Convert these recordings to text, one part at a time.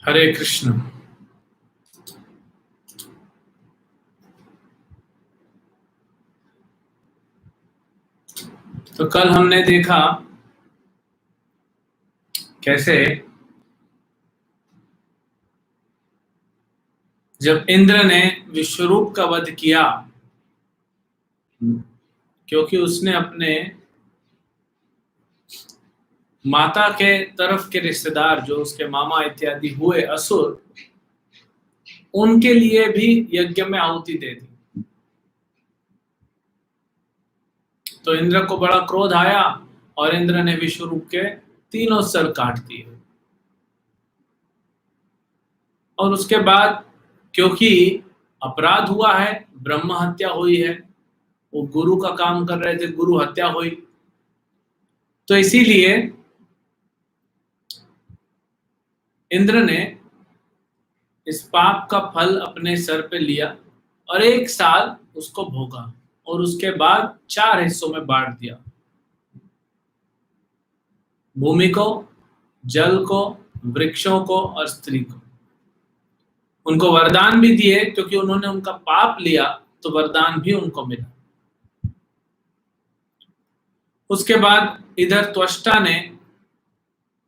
हरे कृष्ण। तो कल हमने देखा कैसे जब इंद्र ने विश्वरूप का वध किया, क्योंकि उसने अपने माता के तरफ के रिश्तेदार जो उसके मामा इत्यादि हुए असुर, उनके लिए भी यज्ञ में आहुति दे दी। तो इंद्र को बड़ा क्रोध आया और इंद्र ने विश्वरूप के तीनों सर काट दिए। और उसके बाद क्योंकि अपराध हुआ है, ब्रह्म हत्या हुई है, वो गुरु का काम कर रहे थे, गुरु हत्या हुई, तो इसीलिए इंद्र ने इस पाप का फल अपने सर पे लिया और 1 साल उसको भोगा और उसके बाद 4 हिस्सों में बांट दिया। भूमि को, जल को, वृक्षों को और स्त्री को। उनको वरदान भी दिए, क्योंकि उन्होंने उनका पाप लिया तो वरदान भी उनको मिला। उसके बाद इधर त्वष्टा ने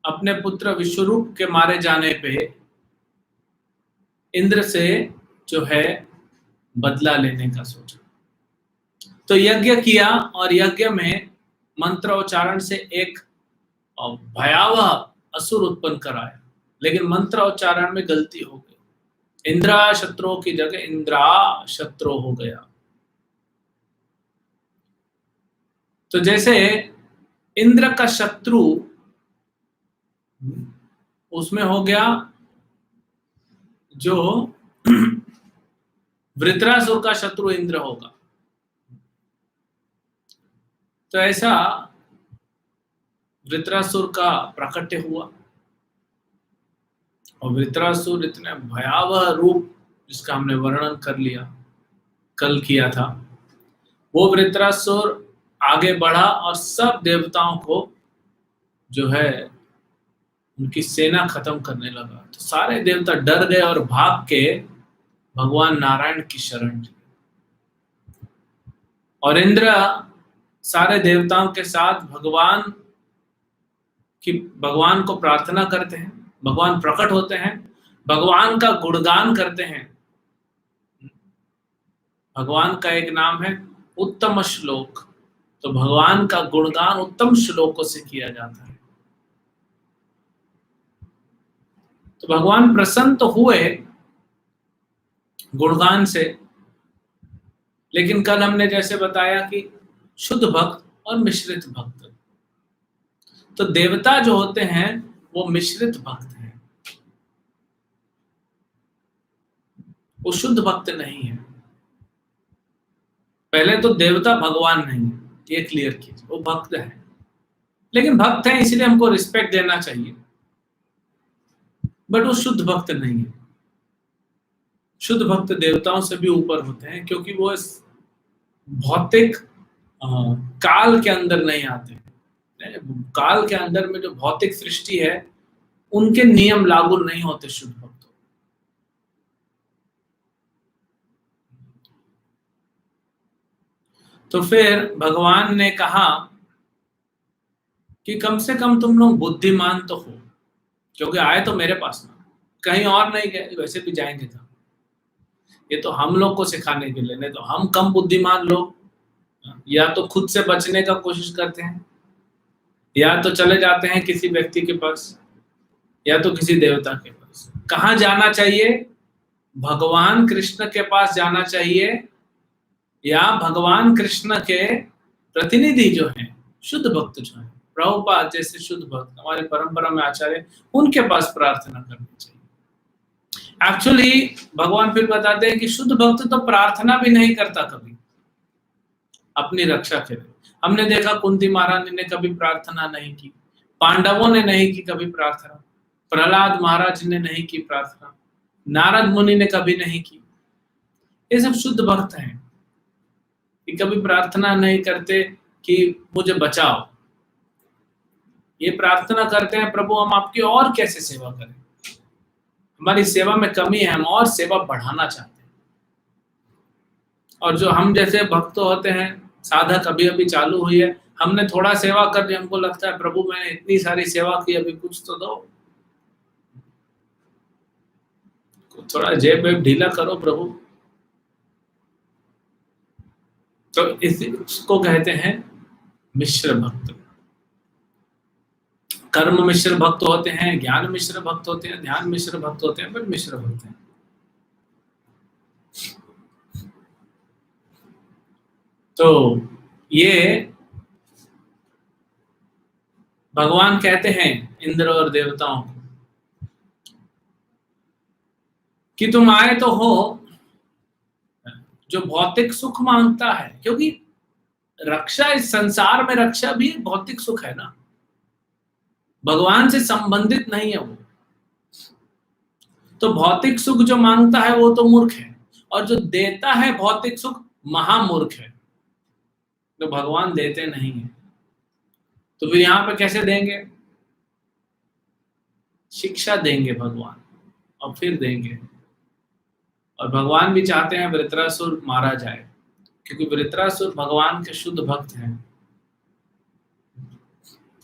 अपने पुत्र विश्वरूप के मारे जाने पे इंद्र से जो है बदला लेने का सोचा। तो यज्ञ किया और यज्ञ में मंत्रोच्चारण से एक भयावह असुर उत्पन्न कराया, लेकिन मंत्रोच्चारण में गलती हो गई। इंद्रा शत्रु की जगह इंद्रा शत्रु हो गया। तो जैसे इंद्र का शत्रु उसमें हो गया जो वृत्रासुर का शत्रु इंद्र होगा, तो ऐसा वृत्रासुर का प्राकट्य हुआ। और वृत्रासुर इतने भयावह रूप जिसका हमने वर्णन कर लिया, कल किया था, वो वृत्रासुर आगे बढ़ा और सब देवताओं को जो है उनकी सेना खत्म करने लगा। तो सारे देवता डर गए और भाग के भगवान नारायण की शरण ली। और इंद्र सारे देवताओं के साथ भगवान को प्रार्थना करते हैं, भगवान प्रकट होते हैं, भगवान का गुणगान करते हैं। भगवान का एक नाम है उत्तम श्लोक, तो भगवान का गुणगान उत्तम श्लोकों से किया जाता है। तो भगवान प्रसन्न तो हुए गुणगान से, लेकिन कल हमने जैसे बताया कि शुद्ध भक्त और मिश्रित भक्त, तो देवता जो होते हैं वो मिश्रित भक्त हैं, वो शुद्ध भक्त नहीं है। पहले तो देवता भगवान नहीं है, ये क्लियर कीजिए, वो भक्त है, लेकिन भक्त है इसलिए हमको रिस्पेक्ट देना चाहिए, बट वो शुद्ध भक्त नहीं है। शुद्ध भक्त देवताओं से भी ऊपर होते हैं, क्योंकि वो इस भौतिक काल के अंदर नहीं आते। काल के अंदर में जो भौतिक सृष्टि है उनके नियम लागू नहीं होते शुद्ध भक्तों। तो फिर भगवान ने कहा कि कम से कम तुम लोग बुद्धिमान तो हो, क्योंकि आए तो मेरे पास ना, कहीं और नहीं गए, वैसे भी जाएंगे था, ये तो हम लोग को सिखाने के लिए, नहीं तो हम कम बुद्धिमान लोग या तो खुद से बचने का कोशिश करते हैं, या तो चले जाते हैं किसी व्यक्ति के पास, या तो किसी देवता के पास। कहाँ जाना चाहिए? भगवान कृष्ण के पास जाना चाहिए, या भगवान कृष्ण के प्रतिनिधि जो हैं, शुद्ध भक्त जो हैं, प्रभुपाद जैसे शुद्ध भक्त हमारे परंपरा में आचार्य, उनके पास प्रार्थना करनी चाहिए। एक्चुअली भगवान फिर बताते हैं कि शुद्ध भक्त तो प्रार्थना भी नहीं करता कभी अपनी रक्षा के लिए। हमने देखा कुंती महारानी ने कभी प्रार्थना नहीं की, पांडवों ने नहीं की कभी प्रार्थना, प्रहलाद महाराज ने नहीं की प्रार्थना, नारद मुनि ने कभी नहीं की। ये सब शुद्ध भक्त हैं कि कभी प्रार्थना नहीं करते कि मुझे बचाओ, ये प्रार्थना करते हैं प्रभु हम आपकी और कैसे सेवा करें, हमारी सेवा में कमी है, हम और सेवा बढ़ाना चाहते हैं। और जो हम जैसे भक्त होते हैं, साधक अभी अभी चालू हुई है, हमने थोड़ा सेवा कर दी, हमको लगता है प्रभु मैंने इतनी सारी सेवा की, अभी कुछ तो दो, थोड़ा जेब वेब ढीला करो प्रभु। तो इसको कहते हैं मिश्र भक्त। कर्म मिश्र भक्त होते हैं, ज्ञान मिश्र भक्त होते हैं, ध्यान मिश्र भक्त होते हैं, फिर मिश्र भक्त हैं। तो ये भगवान कहते हैं इंद्र और देवताओं को कि तुम आए तो हो, जो भौतिक सुख मांगता है, क्योंकि रक्षा इस संसार में, रक्षा भी भौतिक सुख है ना, भगवान से संबंधित नहीं है वो। तो भौतिक सुख जो मांगता है वो तो मूर्ख है, और जो देता है भौतिक सुख महामूर्ख है। तो भगवान देते नहीं है, तो फिर यहां पे कैसे देंगे? शिक्षा देंगे भगवान, और फिर देंगे। और भगवान भी चाहते हैं वृत्रासुर मारा जाए, क्योंकि वृत्रासुर भगवान के शुद्ध भक्त हैं।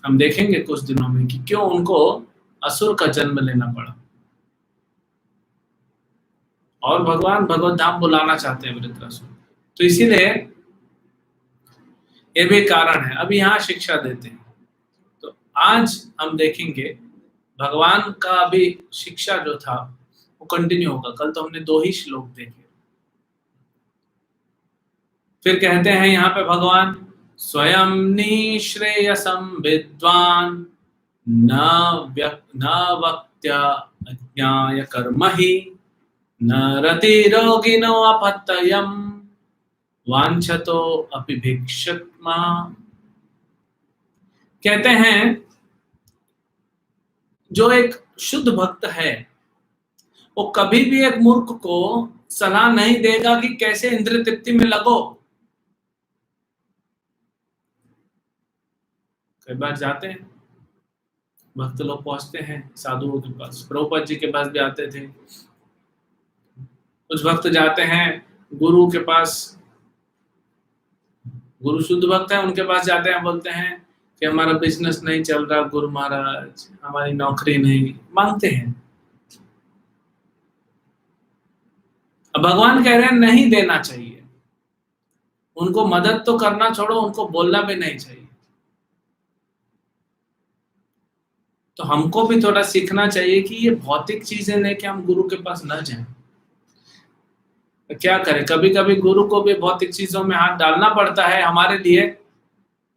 हम देखेंगे कुछ दिनों में कि क्यों उनको असुर का जन्म लेना पड़ा, और भगवान भगवत धाम बुलाना चाहते हैं वृत्रासुर। तो इसीलिए ये भी कारण है। अभी यहाँ शिक्षा देते हैं, तो आज हम देखेंगे भगवान का अभी शिक्षा जो था वो कंटिन्यू होगा। कल तो हमने 2 ही श्लोक देखे। फिर कहते हैं यहाँ पे भगवान, स्वयं निःश्रेयसं विद्वान् न वक्त्या अज्ञाय कर्महि न रतिरोगिणो अपत्ययम् वांछतो अपि भिक्षुक्मा। कहते हैं जो एक शुद्ध भक्त है वो कभी भी एक मूर्ख को सलाह नहीं देगा कि कैसे इंद्रिय तृप्ति में लगो। कई बार जाते हैं भक्त लोग, पहुंचते हैं साधुओं के पास, प्रभुपाद जी के पास भी आते थे। कुछ भक्त जाते हैं गुरु के पास, गुरु शुद्ध भक्त है, उनके पास जाते हैं, बोलते हैं कि हमारा बिजनेस नहीं चल रहा गुरु महाराज, हमारी नौकरी नहीं, मांगते हैं। अब भगवान कह रहे हैं नहीं देना चाहिए, उनको मदद तो करना छोड़ो, उनको बोलना भी नहीं चाहिए। तो हमको भी थोड़ा सीखना चाहिए कि ये भौतिक चीजें लेके हम गुरु के पास न जाएं। तो क्या करें, कभी कभी गुरु को भी भौतिक चीजों में हाथ डालना पड़ता है हमारे लिए,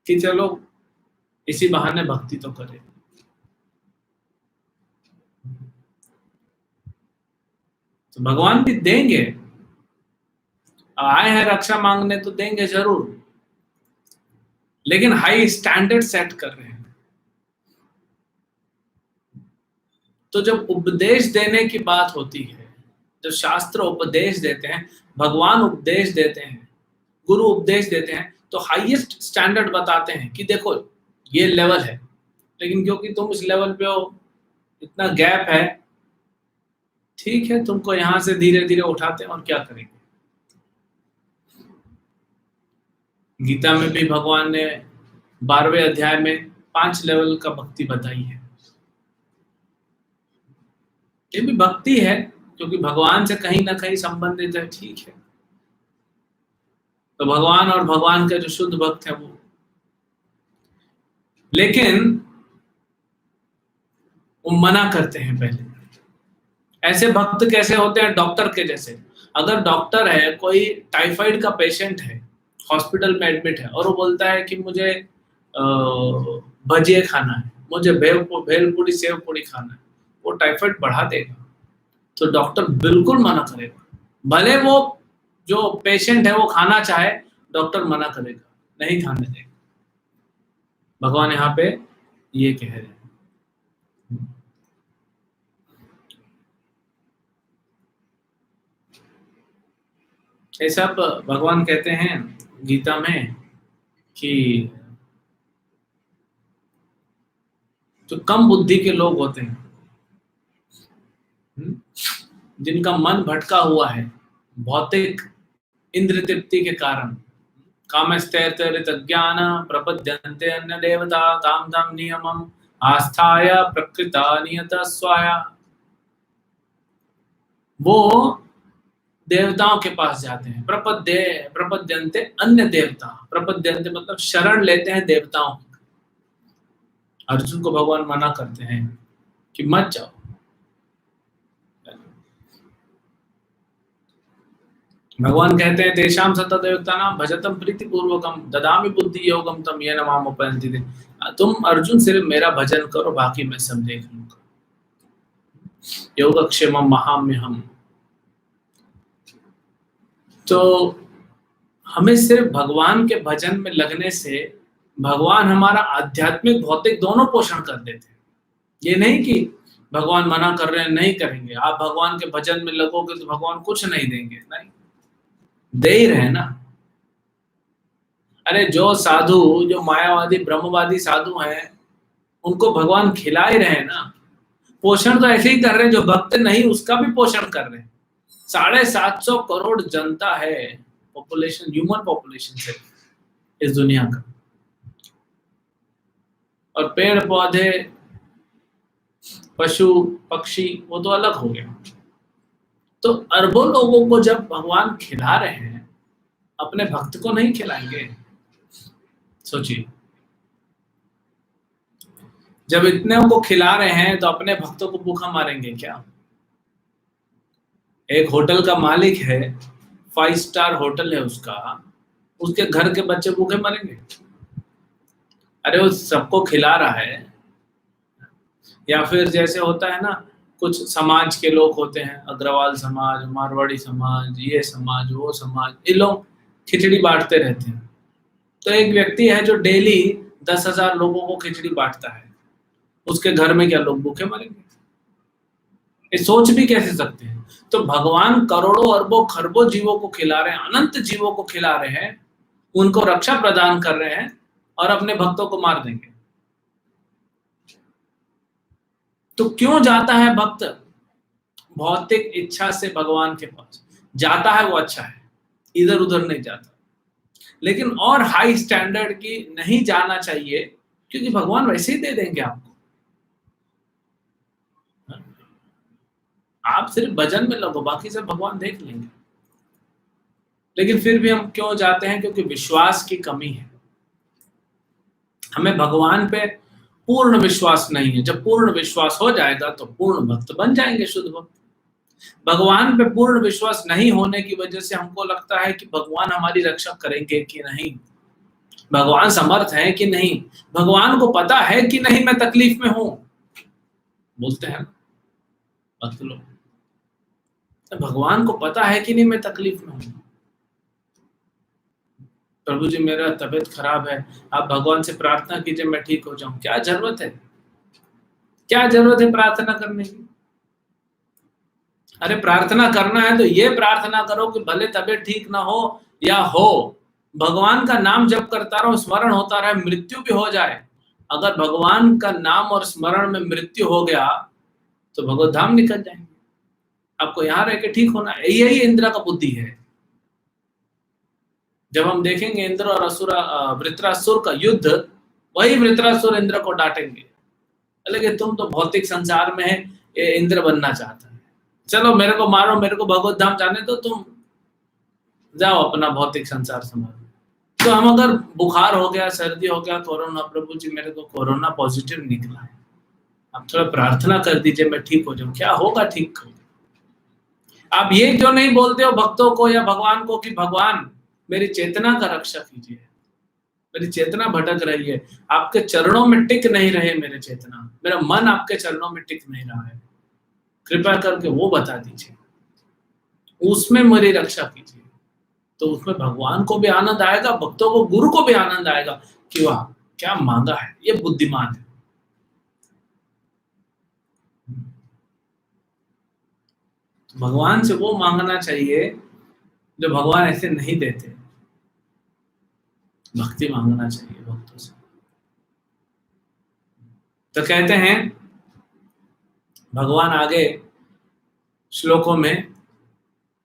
कि चलो इसी बहाने भक्ति तो करें। तो भगवान भी देंगे, आए हैं रक्षा मांगने तो देंगे जरूर, लेकिन हाई स्टैंडर्ड सेट कर रहे हैं। तो जब उपदेश देने की बात होती है, जब शास्त्र उपदेश देते हैं, भगवान उपदेश देते हैं, गुरु उपदेश देते हैं, तो हाईएस्ट स्टैंडर्ड बताते हैं कि देखो ये लेवल है, लेकिन क्योंकि तुम इस लेवल पे हो, इतना गैप है, ठीक है तुमको यहां से धीरे धीरे उठाते हैं, और क्या करेंगे। गीता में भी भगवान ने 12वें अध्याय में 5 लेवल का भक्ति बताई है। ये भी भक्ति है, क्योंकि भगवान से कहीं ना कहीं संबंधित है, ठीक है। तो भगवान और भगवान के जो शुद्ध भक्त है वो, लेकिन वो मना करते हैं पहले। ऐसे भक्त कैसे होते हैं? डॉक्टर के जैसे। अगर डॉक्टर है, कोई टाइफाइड का पेशेंट है, हॉस्पिटल में एडमिट है, और वो बोलता है कि मुझे भजिए खाना है, मुझे भेलपूरी सेवपूरी खाना है, वो टाइफाइड बढ़ा देगा। तो डॉक्टर बिल्कुल मना करेगा, भले वो जो पेशेंट है वो खाना चाहे, डॉक्टर मना करेगा, नहीं खाने देगा। भगवान यहाँ पे ये कह रहे हैं। ये सब भगवान कहते हैं गीता में कि जो कम बुद्धि के लोग होते हैं, जिनका मन भटका हुआ है भौतिक इंद्र तृप्ति के कारण, कामस्तैर्तरितज्ञान प्रपद्यन्ते अन्य देवता ताम ताम नियमम आस्थाय प्रकृता नियत स्वाया, वो देवताओं के पास जाते हैं। प्रपद्यन्ते अन्य देवता, प्रपद्यन्ते मतलब शरण लेते हैं देवताओं। अर्जुन को भगवान मना करते हैं कि मत जाओ। भगवान कहते हैं तेषां सततयुक्तानां भजतं प्रीतिपूर्वकं ददामि बुद्धि योगम तम येन माम उपयन्ति ते। तुम अर्जुन सिर्फ मेरा भजन करो, बाकी मैं सब देख लूंगा। योगक्षेमं महाम्यहम्। तो हमें सिर्फ भगवान के भजन में लगने से भगवान हमारा आध्यात्मिक भौतिक दोनों पोषण कर देते हैं। ये नहीं कि भगवान मना कर रहे हैं नहीं करेंगे, आप भगवान के भजन में लगोगे तो भगवान कुछ नहीं देंगे, नहीं दे ही रहे ना। अरे जो साधु, जो मायावादी ब्रह्मवादी साधु हैं, उनको भगवान खिला ही रहे हैं ना। पोषण तो ऐसे ही कर रहे हैं, जो भक्त नहीं उसका भी पोषण कर रहे हैं। 750 करोड़ जनता है, पॉपुलेशन, ह्यूमन पॉपुलेशन से इस दुनिया का, और पेड़ पौधे पशु पक्षी वो तो अलग हो गया। तो अरबों लोगों को जब भगवान खिला रहे हैं, अपने भक्त को नहीं खिलाएंगे? सोचिए, जब इतने को खिला रहे हैं तो अपने भक्तों को भूखा मारेंगे क्या? एक होटल का मालिक है, 5 स्टार होटल है उसका, उसके घर के बच्चे भूखे मरेंगे? अरे वो सबको खिला रहा है। या फिर जैसे होता है ना, कुछ समाज के लोग होते हैं, अग्रवाल समाज, मारवाड़ी समाज, ये समाज वो समाज, ये लोग खिचड़ी बांटते रहते हैं। तो एक व्यक्ति है जो डेली 10,000 लोगों को खिचड़ी बांटता है, उसके घर में क्या लोग भूखे मरेंगे? ये सोच भी कैसे सकते हैं? तो भगवान करोड़ों अरबों खरबों जीवों को खिला रहे हैं, अनंत जीवों को खिला रहे हैं, उनको रक्षा प्रदान कर रहे हैं, और अपने भक्तों को मार देंगे। तो क्यों जाता है भक्त भौतिक इच्छा से भगवान के पास? जाता है वो अच्छा है, इधर उधर नहीं जाता। लेकिन और हाई स्टैंडर्ड की नहीं जाना चाहिए, क्योंकि भगवान वैसे ही दे देंगे आपको। आप सिर्फ भजन में लगो, बाकी सब भगवान देख लेंगे। लेकिन फिर भी हम क्यों जाते हैं? क्योंकि विश्वास की कमी है। हमें भगवान पे पूर्ण विश्वास नहीं है। जब पूर्ण विश्वास हो जाएगा तो पूर्ण भक्त बन जाएंगे, शुद्ध भक्त। भगवान पे पूर्ण विश्वास नहीं होने की वजह से हमको लगता है कि भगवान हमारी रक्षा करेंगे कि नहीं, भगवान समर्थ है कि नहीं, भगवान को पता है कि नहीं मैं तकलीफ में हूं, बोलते हैं भक्त लोग। भगवान को पता है कि नहीं मैं तकलीफ में हूं। प्रभु जी मेरा तबीयत खराब है, आप भगवान से प्रार्थना कीजिए मैं ठीक हो जाऊं। क्या जरूरत है? क्या जरूरत है प्रार्थना करने की? अरे प्रार्थना करना है तो ये प्रार्थना करो कि भले तबीयत ठीक ना हो या हो, भगवान का नाम जप करता रहो, स्मरण होता रहे, मृत्यु भी हो जाए, अगर भगवान का नाम और स्मरण में मृत्यु हो गया तो भगवत धाम निकल जाएंगे। आपको यहाँ रह के ठीक होना है। यही इंद्र का बुद्धि है। जब हम देखेंगे इंद्र और असुर, वृत्रासुर का युद्ध, वही वृत्रासुर इंद्र को डांटेंगे, लेकिन तुम तो भौतिक संसार में है, ये इंद्र बनना चाहता है, चलो मेरे को मारो, मेरे को भगवत धाम जाने दो, तुम जाओ अपना भौतिक संसार संभालो। तो हम अगर बुखार हो गया, सर्दी हो गया, कोरोना, प्रभु जी मेरे को कोरोना पॉजिटिव निकला है, आप थोड़ा प्रार्थना कर दीजिए मैं ठीक हो जाऊं। क्या होगा? ठीक हो। आप ये क्यों नहीं बोलते हो भक्तों को या भगवान को कि भगवान मेरी चेतना का रक्षा कीजिए, मेरी चेतना भटक रही है, आपके चरणों में टिक नहीं रहे मेरे चेतना, मेरा मन आपके चरणों में टिक नहीं रहा है, कृपया करके वो बता दीजिए, उसमें मेरी रक्षा कीजिए। तो उसमें भगवान को भी आनंद आएगा, भक्तों को, गुरु को भी आनंद आएगा कि वाह क्या मांगा है, ये बुद्धिमान है। भगवान से वो मांगना चाहिए जो भगवान ऐसे नहीं देते। भक्ति मांगना चाहिए भक्तों से। तो कहते हैं भगवान आगे श्लोकों में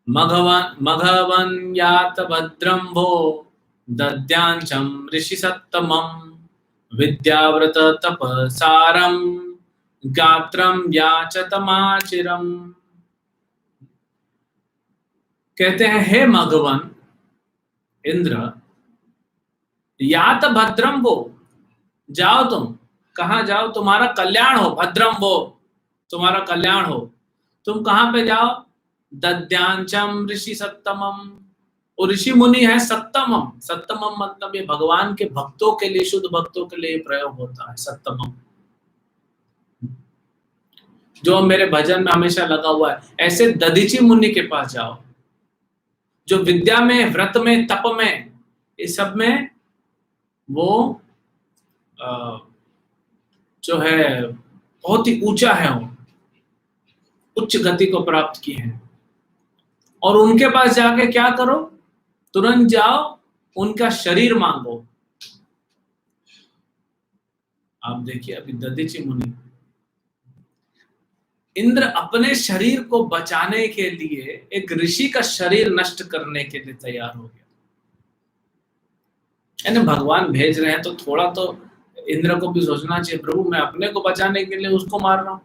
मघवन यात भद्रम भो दद्यांचम ऋषि सत्तमम विद्याव्रत तपसारम गात्रम याचतमाचिरम। कहते हैं हे मघवन इंद्र, यात भद्रम भो, जाओ तुम, कहाँ जाओ, तुम्हारा कल्याण हो, भद्रम भो तुम्हारा कल्याण हो, तुम कहाँ पे जाओ, दद्यांचम ऋषि सत्तमम, और ऋषि मुनि है सत्तमम। सत्तमम मतलब ये भगवान के भक्तों के लिए, शुद्ध भक्तों के लिए प्रयोग होता है सत्तमम, जो मेरे भजन में हमेशा लगा हुआ है। ऐसे दधीची मुनि के पास जाओ, जो विद्या में, व्रत में, तप में, इस सब में वो जो है बहुत ही ऊंचा है, वो उच्च गति को प्राप्त किए हैं। और उनके पास जाके क्या करो, तुरंत जाओ उनका शरीर मांगो। आप देखिए अभी दधीची मुनि, इंद्र अपने शरीर को बचाने के लिए एक ऋषि का शरीर नष्ट करने के लिए तैयार हो गया। यानी भगवान भेज रहे हैं तो थोड़ा तो इंद्र को भी सोचना चाहिए, प्रभु मैं अपने को बचाने के लिए उसको मार रहा हूं,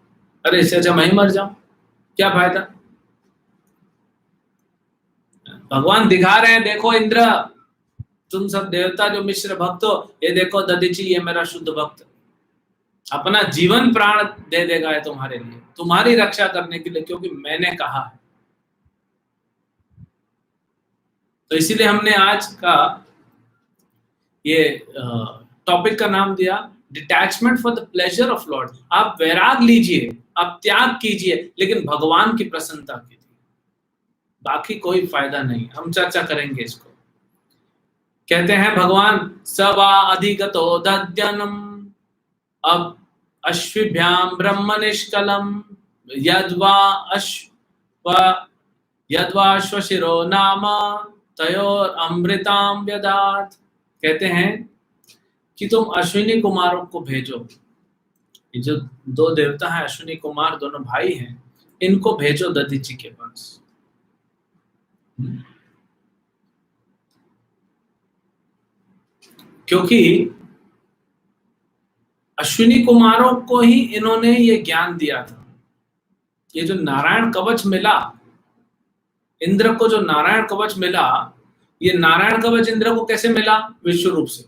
अरे इससे अच्छा मैं ही मर जाऊं, क्या फायदा। भगवान दिखा रहे हैं, देखो इंद्र, तुम सब देवता जो मिश्र भक्त हो, ये देखो दधीची, ये मेरा शुद्ध भक्त, अपना जीवन प्राण दे देगा है तुम्हारे लिए, तुम्हारी रक्षा करने के लिए, क्योंकि मैंने कहा है। तो इसीलिए हमने आज का ये टॉपिक का नाम दिया detachment for the pleasure of Lord. आप वैराग लीजिए, आप त्याग कीजिए, लेकिन भगवान की प्रसन्नता कीजिए, बाकी कोई फायदा नहीं। हम चर्चा करेंगे इसको। कहते हैं भगवान सवा अधिगतो दद्यनम, अब अश्विभ्याम ब्रह्म निष्कलम यद्वाश्वशिरो नाम तयोर अमृताम व्यदात। कहते हैं कि तुम अश्विनी कुमारों को भेजो, ये जो दो देवता हैं अश्विनी कुमार, दोनों भाई हैं, इनको भेजो दधीची के पास। क्योंकि अश्विनी कुमारों को ही इन्होंने ये ज्ञान दिया था। ये जो नारायण कवच मिला इंद्र को, जो नारायण कवच मिला, ये नारायण कवच इंद्र को कैसे मिला, विश्व रूप से।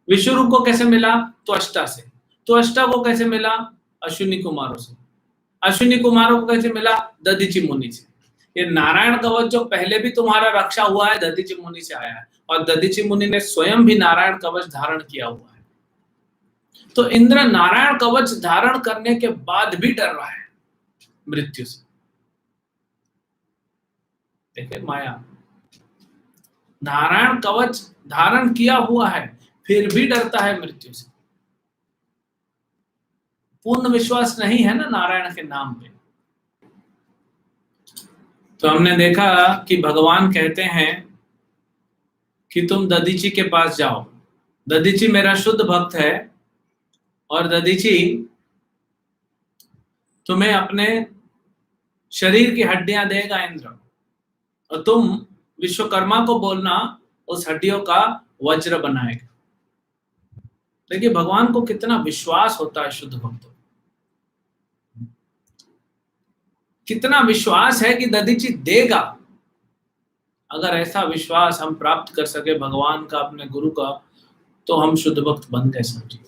विश्व रूप को कैसे मिला, त्वष्टा से। त्वष्टा को कैसे मिला, अश्विनी कुमारों से। अश्विनी कुमारों को कैसे मिला, दधीची मुनि से। ये नारायण कवच जो पहले भी तुम्हारा रक्षा हुआ है, दधीची मुनि से आया है, और दधीची मुनि ने स्वयं भी नारायण कवच धारण किया हुआ है। तो इंद्र नारायण कवच धारण करने के बाद भी डर रहा है मृत्यु से। देखिए माया, नारायण कवच धारण किया हुआ है फिर भी डरता है मृत्यु से। पूर्ण विश्वास नहीं है ना नारायण के नाम पे। तो हमने देखा कि भगवान कहते हैं कि तुम दधीची के पास जाओ। दधीची मेरा शुद्ध भक्त है, और दधीची तुम्हें अपने शरीर की हड्डियां देगा इंद्र, और तुम विश्वकर्मा को बोलना उस हड्डियों का वज्र बनाएगा। देखिए भगवान को कितना विश्वास होता है शुद्ध भक्तों, कितना विश्वास है कि दधीची देगा। अगर ऐसा विश्वास हम प्राप्त कर सके भगवान का, अपने गुरु का, तो हम शुद्ध भक्त बन गए समझिए।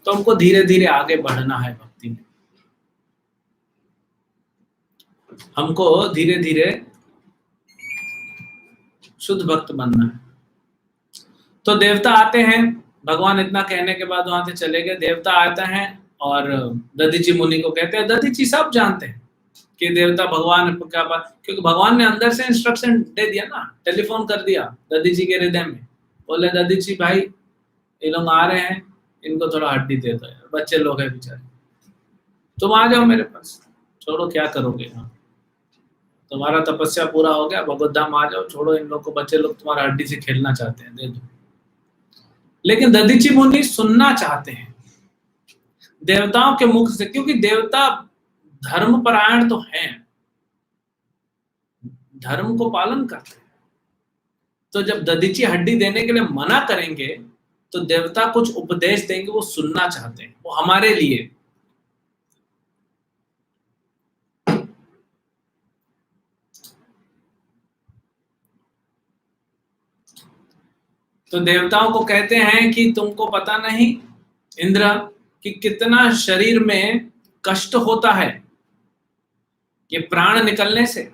तो हमको धीरे धीरे आगे बढ़ना है भक्ति में, हमको धीरे धीरे शुद्ध भक्त बनना है। तो देवता आते हैं, भगवान इतना कहने के बाद वहां से चले गए। देवता आते हैं और दधीची मुनि को कहते हैं, दधीची सब जानते हैं कि देवता भगवान क्या बात, क्योंकि भगवान ने अंदर से इंस्ट्रक्शन दे दिया ना, टेलीफोन कर दिया दधीची के हृदय में, बोले दधीची भाई ये लोग आ रहे हैं, इनको थोड़ा हड्डी दे दो यार, बच्चे लोग हैं बेचारे, तुम आ जाओ मेरे पास, छोड़ो क्या करोगे, हाँ तुम्हारा तपस्या पूरा हो गया, भगवत धाम आ जाओ, छोड़ो इन लोग को, बच्चे लोग तुम्हारा हड्डी से खेलना चाहते हैं, दे दो। लेकिन दधीची मुनि सुनना चाहते हैं देवताओं के मुख से, क्योंकि देवता धर्मपरायण तो हैं, धर्म को पालन करते हैं। तो जब दधीची हड्डी देने के लिए मना करेंगे तो देवता कुछ उपदेश देंगे, वो सुनना चाहते हैं, वो हमारे लिए। तो देवताओं को कहते हैं कि तुमको पता नहीं इंद्र कि कितना शरीर में कष्ट होता है ये प्राण निकलने से,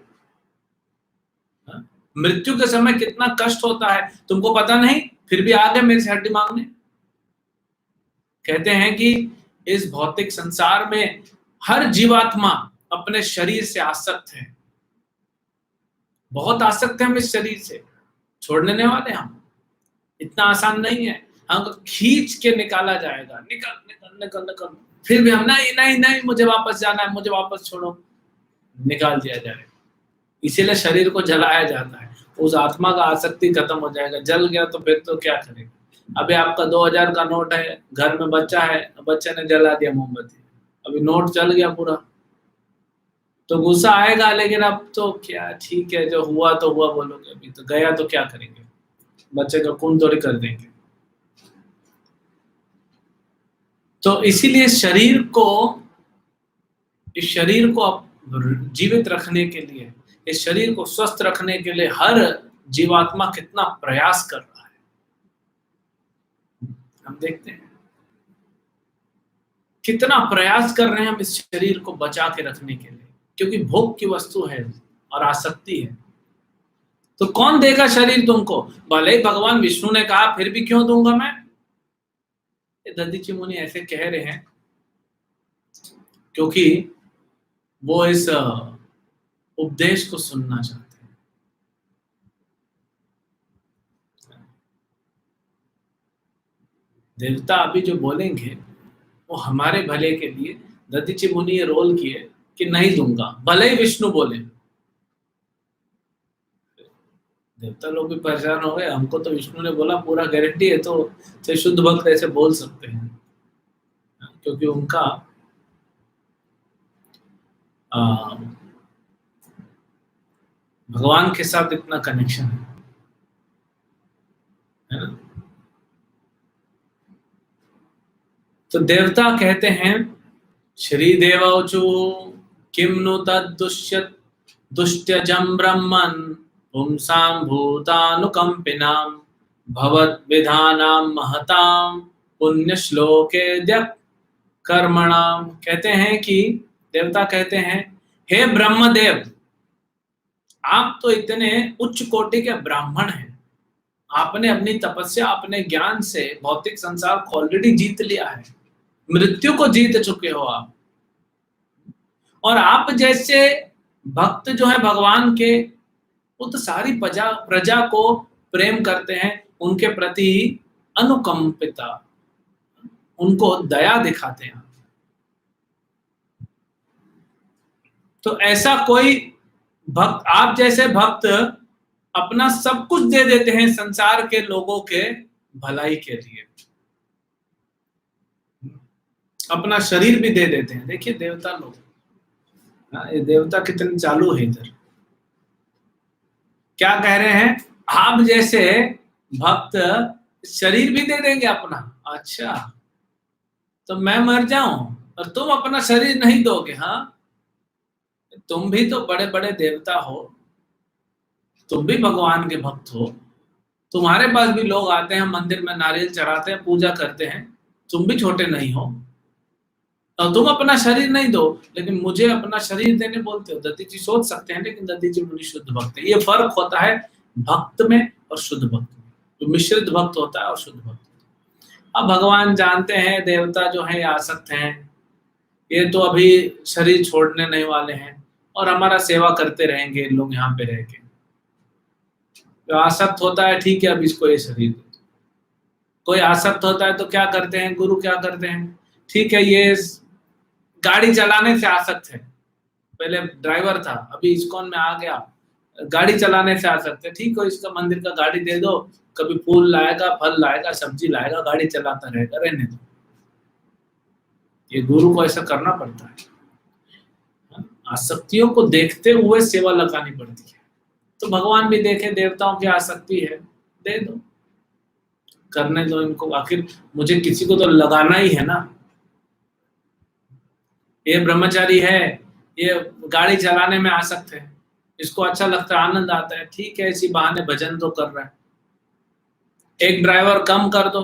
मृत्यु के समय कितना कष्ट होता है, तुमको पता नहीं, फिर भी आ गए मेरे से हड्डी मांगने। कहते हैं कि इस भौतिक संसार में हर जीवात्मा अपने शरीर से आसक्त है, बहुत आसक्त है हम इस शरीर से, छोड़ने नहीं वाले हम, इतना आसान नहीं है, हमको खींच के निकाला जाएगा, निकल निकल निकल निकल, फिर भी हम नहीं नहीं नहीं मुझे वापस जाना है, मुझे वापस छोड़ो, निकाल दिया जाएगा। इसीलिए शरीर को जलाया जाता है, उस आत्मा का आसक्ति खत्म हो जाएगा। जल गया तो फिर तो क्या करेगा। अभी आपका 2000 का नोट है, घर में बच्चा है, बच्चे ने जला दिया मोमबत्ती, अभी नोट जल गया पूरा, तो गुस्सा आएगा, लेकिन अब तो क्या, ठीक है जो हुआ तो हुआ बोलोगे, अभी तो गया तो क्या करेंगे, बच्चे का खून थोड़ी कर देंगे। तो इसीलिए इस शरीर को जीवित रखने के लिए, इस शरीर को स्वस्थ रखने के लिए हर जीवात्मा कितना प्रयास कर रहा है, हम देखते हैं कितना प्रयास कर रहे हैं हम इस शरीर को बचा के रखने के लिए, क्योंकि भोग की वस्तु है और आसक्ति है। तो कौन देगा शरीर तुमको, भले ही भगवान विष्णु ने कहा फिर भी क्यों दूंगा मैं। दधीची मुनि ऐसे कह रहे हैं क्योंकि वो इस उपदेश को सुनना चाहते हैं। देवता अभी जो बोलेंगे वो हमारे भले के लिए। दधीची मुनि ये रोल किए कि नहीं दूंगा, भले ही विष्णु बोले। देवता लोग भी परेशान हो गए, हमको तो विष्णु ने बोला पूरा गारंटी है, तो शुद्ध भक्त ऐसे बोल सकते हैं, क्योंकि उनका भगवान के साथ इतना कनेक्शन है ना। तो देवता कहते हैं, श्री देवौचु किम नु तद्दुष्यत् दुष्ट्यजं ब्रह्मन् पुंसां भूतानुकंपिनां भवद्विधानां महतां पुण्यश्लोके द्यक् कर्मणाम। कहते हैं कि देवता कहते हैं, हे ब्रह्मदेव, आप तो इतने उच्च कोटि के ब्राह्मण हैं, आपने अपनी तपस्या, अपने ज्ञान से भौतिक संसार को ऑलरेडी जीत लिया है, मृत्यु को जीत चुके हो आप। और आप जैसे भक्त जो है भगवान के, वो तो सारी प्रजा को प्रेम करते हैं, उनके प्रति अनुकंपिता, उनको दया दिखाते हैं। तो ऐसा कोई भक्त, आप जैसे भक्त अपना सब कुछ दे देते हैं संसार के लोगों के भलाई के लिए, अपना शरीर भी दे देते हैं। देखिए देवता लोग, ये देवता कितने चालू है इधर, क्या कह रहे हैं, आप जैसे भक्त शरीर भी दे देंगे अपना। अच्छा, तो मैं मर जाऊं और तुम अपना शरीर नहीं दोगे। हाँ, तुम भी तो बड़े बड़े देवता हो, तुम भी भगवान के भक्त हो, तुम्हारे पास भी लोग आते हैं, मंदिर में नारियल चढ़ाते हैं, पूजा करते हैं, तुम भी छोटे नहीं हो, और तुम अपना शरीर नहीं दो, लेकिन मुझे अपना शरीर देने बोलते हो। दधीची सोच सकते हैं, लेकिन दधीची मुनि शुद्ध भक्त है। ये फर्क होता है भक्त में और शुद्ध भक्त में, जो मिश्रित भक्त होता है और शुद्ध भक्त। अब भगवान जानते हैं देवता जो है आसक्त हैं, ये तो अभी शरीर छोड़ने नहीं वाले हैं और हमारा सेवा करते रहेंगे लोग यहाँ पे रह के। जो आसक्त होता है, ठीक है अब इसको ये शरीर दे दो। कोई आसक्त होता है तो क्या करते हैं गुरु, क्या करते हैं, ठीक है ये गाड़ी चलाने से आसक्त है, पहले ड्राइवर था अभी इस्कॉन में आ गया, गाड़ी चलाने से आसक्त है, ठीक है इसका मंदिर का गाड़ी दे दो, कभी फूल लाएगा, फल लाएगा, सब्जी लाएगा, गाड़ी चलाता रहेगा, रहने दो। ये गुरु को ऐसा करना पड़ता है। आसक्तियों को देखते हुए सेवा लगानी पड़ती है। तो भगवान भी देखे देवताओं की आसक्ति है, दे दो, करने दो इनको, आखिर मुझे किसी को तो लगाना ही है ना। ये ब्रह्मचारी है, ये गाड़ी चलाने में आसक्त है, इसको अच्छा लगता है, आनंद आता है, ठीक है, इसी बहाने भजन तो कर रहा है। एक ड्राइवर कम कर दो,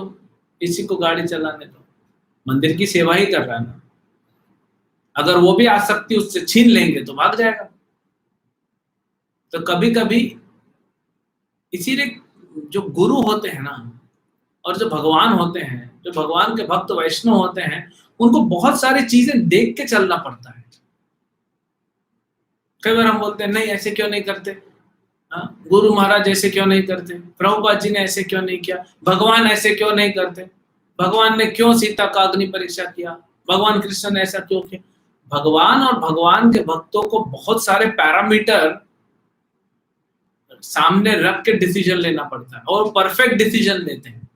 इसी को गाड़ी चलाने दो, मंदिर की सेवा ही कर रहा है ना। अगर वो भी आसक्ति उससे छीन लेंगे तो भाग जाएगा। तो कभी कभी इसीलिए जो गुरु होते हैं ना, और जो भगवान होते हैं, जो भगवान के भक्त वैष्णव होते हैं, उनको बहुत सारी चीजें देख के चलना पड़ता है। कई बार हम बोलते हैं नहीं ऐसे क्यों नहीं करते, गुरु महाराज ऐसे क्यों नहीं करते, प्रभुपाद जी ने ऐसे क्यों नहीं किया, भगवान ऐसे क्यों नहीं करते, भगवान ने क्यों सीता का अग्नि परीक्षा किया, भगवान कृष्ण ने ऐसा क्यों किया। भगवान और भगवान के भक्तों को बहुत सारे पैरामीटर सामने रख के डिसीजन लेना पड़ता है, और परफेक्ट डिसीजन लेते हैं,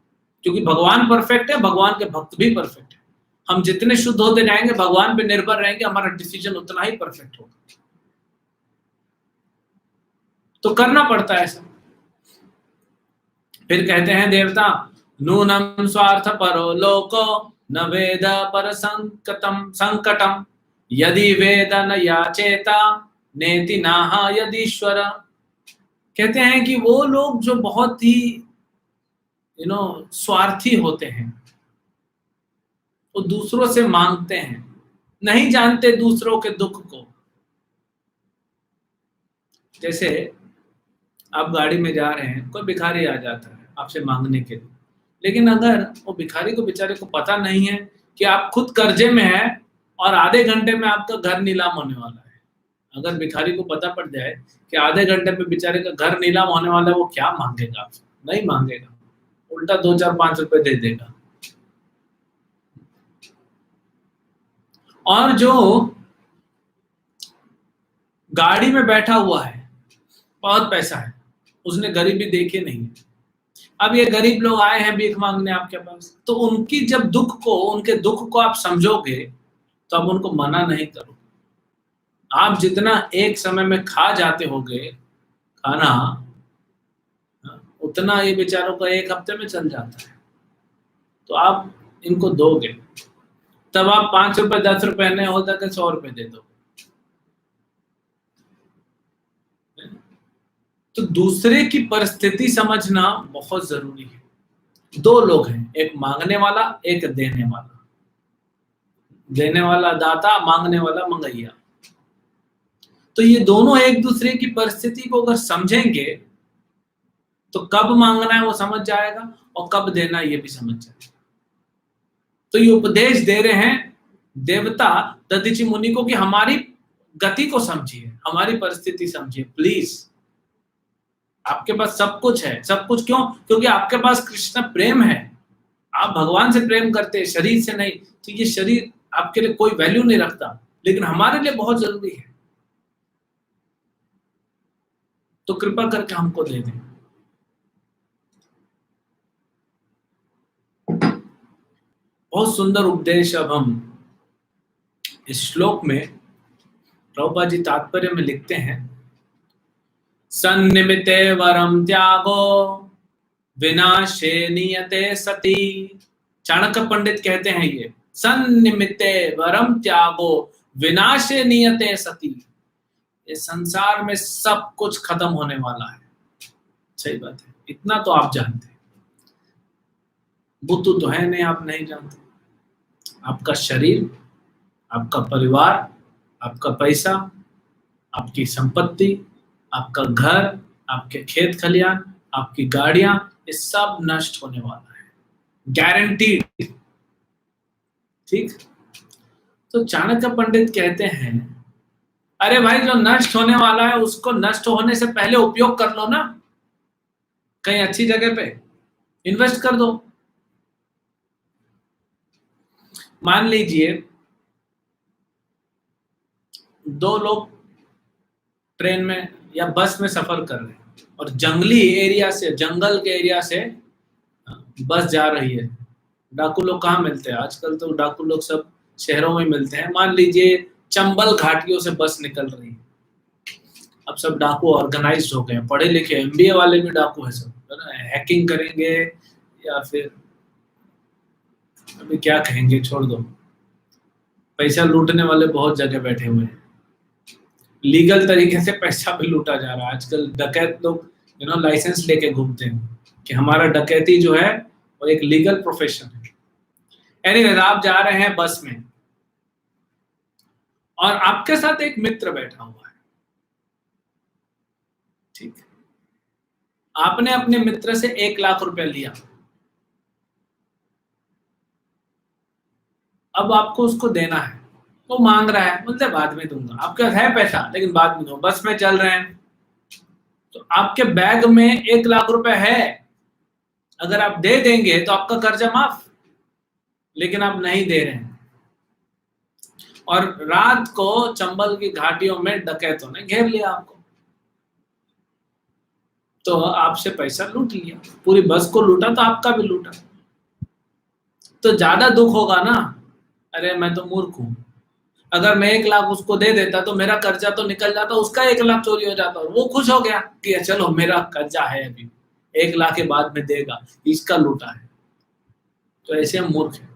क्योंकि भगवान परफेक्ट है, भगवान के भक्त भी परफेक्ट है। हम जितने शुद्ध होते जाएंगे, भगवान पे निर्भर रहेंगे, हमारा डिसीजन उतना ही परफेक्ट होगा। तो करना पड़ता है ऐसा। फिर कहते हैं देवता, नूनम स्वार्थ परो लोको न वेद पर संकटम यदि वेद न याचेता नेति नाहा यदीश्वर। कहते हैं कि वो लोग जो बहुत ही स्वार्थी होते हैं, वो दूसरों से मांगते हैं, नहीं जानते दूसरों के दुख को। जैसे आप गाड़ी में जा रहे हैं, कोई भिखारी आ जाता है आपसे मांगने के लिए, लेकिन अगर वो भिखारी को बेचारे को पता नहीं है कि आप खुद कर्जे में हैं और आधे घंटे में आपका घर नीलाम होने वाला है, अगर भिखारी को पता पड़ जाए कि आधे घंटे में बेचारे का घर नीलाम होने वाला है, वो क्या मांगेगा आपसे? नहीं मांगेगा, उल्टा 2-4-5 रुपए दे देगा। और जो गाड़ी में बैठा हुआ है, बहुत पैसा है, उसने गरीबी देखी नहीं है, अब ये गरीब लोग आए हैं भीख मांगने आपके पास, तो उनकी जब उनके दुख को आप समझोगे तो आप उनको मना नहीं करोगे। आप जितना एक समय में खा जाते होगे खाना, उतना ये बेचारों का एक हफ्ते में चल जाता है। तो आप इनको दोगे, तब आप 5 रुपए 10 रुपए नहीं होता कि 100 रुपए दे दो। तो दूसरे की परिस्थिति समझना बहुत जरूरी है। 2 लोग हैं, एक मांगने वाला, एक देने वाला। देने वाला दाता, मांगने वाला मंगैया। तो ये दोनों एक दूसरे की परिस्थिति को अगर समझेंगे तो कब मांगना है वो समझ जाएगा, और कब देना ये भी समझ जाएगा। तो ये उपदेश दे रहे हैं देवता दधीचि मुनि को कि हमारी गति को समझिए, हमारी परिस्थिति समझिए प्लीज। आपके पास सब कुछ है, सब कुछ क्यों? क्योंकि आपके पास कृष्ण प्रेम है, आप भगवान से प्रेम करते हैं, शरीर से नहीं। तो ये शरीर आपके लिए कोई वैल्यू नहीं रखता, लेकिन हमारे लिए बहुत जरूरी है। तो कृपा करके हमको दे दें। बहुत सुंदर उपदेश। अब हम इस श्लोक में प्रभुपाद जी तात्पर्य में लिखते हैं, सन्निमिते वरम त्यागो विनाशे नियते सती। चाणक्य पंडित कहते हैं ये, सन्निमिते वरम त्यागो विनाशे नियते सती। ये संसार में सब कुछ खत्म होने वाला है। सही बात है, इतना तो आप जानते हैं। बुद्धू तो है नहीं, आप नहीं जानते। आपका शरीर, आपका परिवार, आपका पैसा, आपकी संपत्ति, आपका घर, आपके खेत खलियान, आपकी गाड़ियां, ये सब नष्ट होने वाला है, गारंटीड। ठीक। तो चाणक्य पंडित कहते हैं, अरे भाई जो नष्ट होने वाला है उसको नष्ट होने से पहले उपयोग कर लो ना, कहीं अच्छी जगह पे इन्वेस्ट कर दो। मान लीजिए 2 लोग ट्रेन में या बस में सफर कर रहे हैं और जंगली एरिया से, जंगल के एरिया से बस जा रही है। डाकू लोग कहाँ मिलते हैं आजकल? तो डाकू लोग सब शहरों में मिलते हैं। मान लीजिए चंबल घाटियों से बस निकल रही है। अब सब डाकू ऑर्गेनाइज्ड हो गए हैं, पढ़े लिखे एमबीए वाले भी डाकू है सब, है ना। हैकिंग करेंगे या फिर अभी क्या कहेंगे, छोड़ दो। पैसा लूटने वाले बहुत जगह बैठे हुए हैं, लीगल तरीके से पैसा भी लूटा जा रहा है। आजकल डकैत लोग लाइसेंस लेके घूमते हैं कि हमारा डकैती जो है वो एक लीगल प्रोफेशन है। एनीवेज, आप जा रहे हैं बस में और आपके साथ एक मित्र बैठा हुआ है, ठीक है। आपने अपने मित्र से 1 लाख रुपया लिया, अब आपको उसको देना है। वो मांग रहा है, बोलते बाद में दूंगा। आपके पास है पैसा लेकिन बाद में दूंगा। बस में चल रहे हैं तो आपके बैग में 1 लाख रुपए है, अगर आप दे देंगे तो आपका कर्जा माफ, लेकिन आप नहीं दे रहे हैं। और रात को चंबल की घाटियों में डकैतों ने घेर लिया आपको, तो आपसे पैसा लूट लिया, पूरी बस को लूटा तो आपका भी लूटा। तो ज्यादा दुख होगा ना, अरे मैं तो मूर्ख हूं, अगर मैं 1 लाख उसको दे देता तो मेरा कर्जा तो निकल जाता, उसका 1 लाख चोरी हो जाता और वो खुश हो गया कि चलो मेरा कर्जा है, अभी 1 लाख के बाद में देगा, इसका लूटा है। तो ऐसे हम मूर्ख हैं।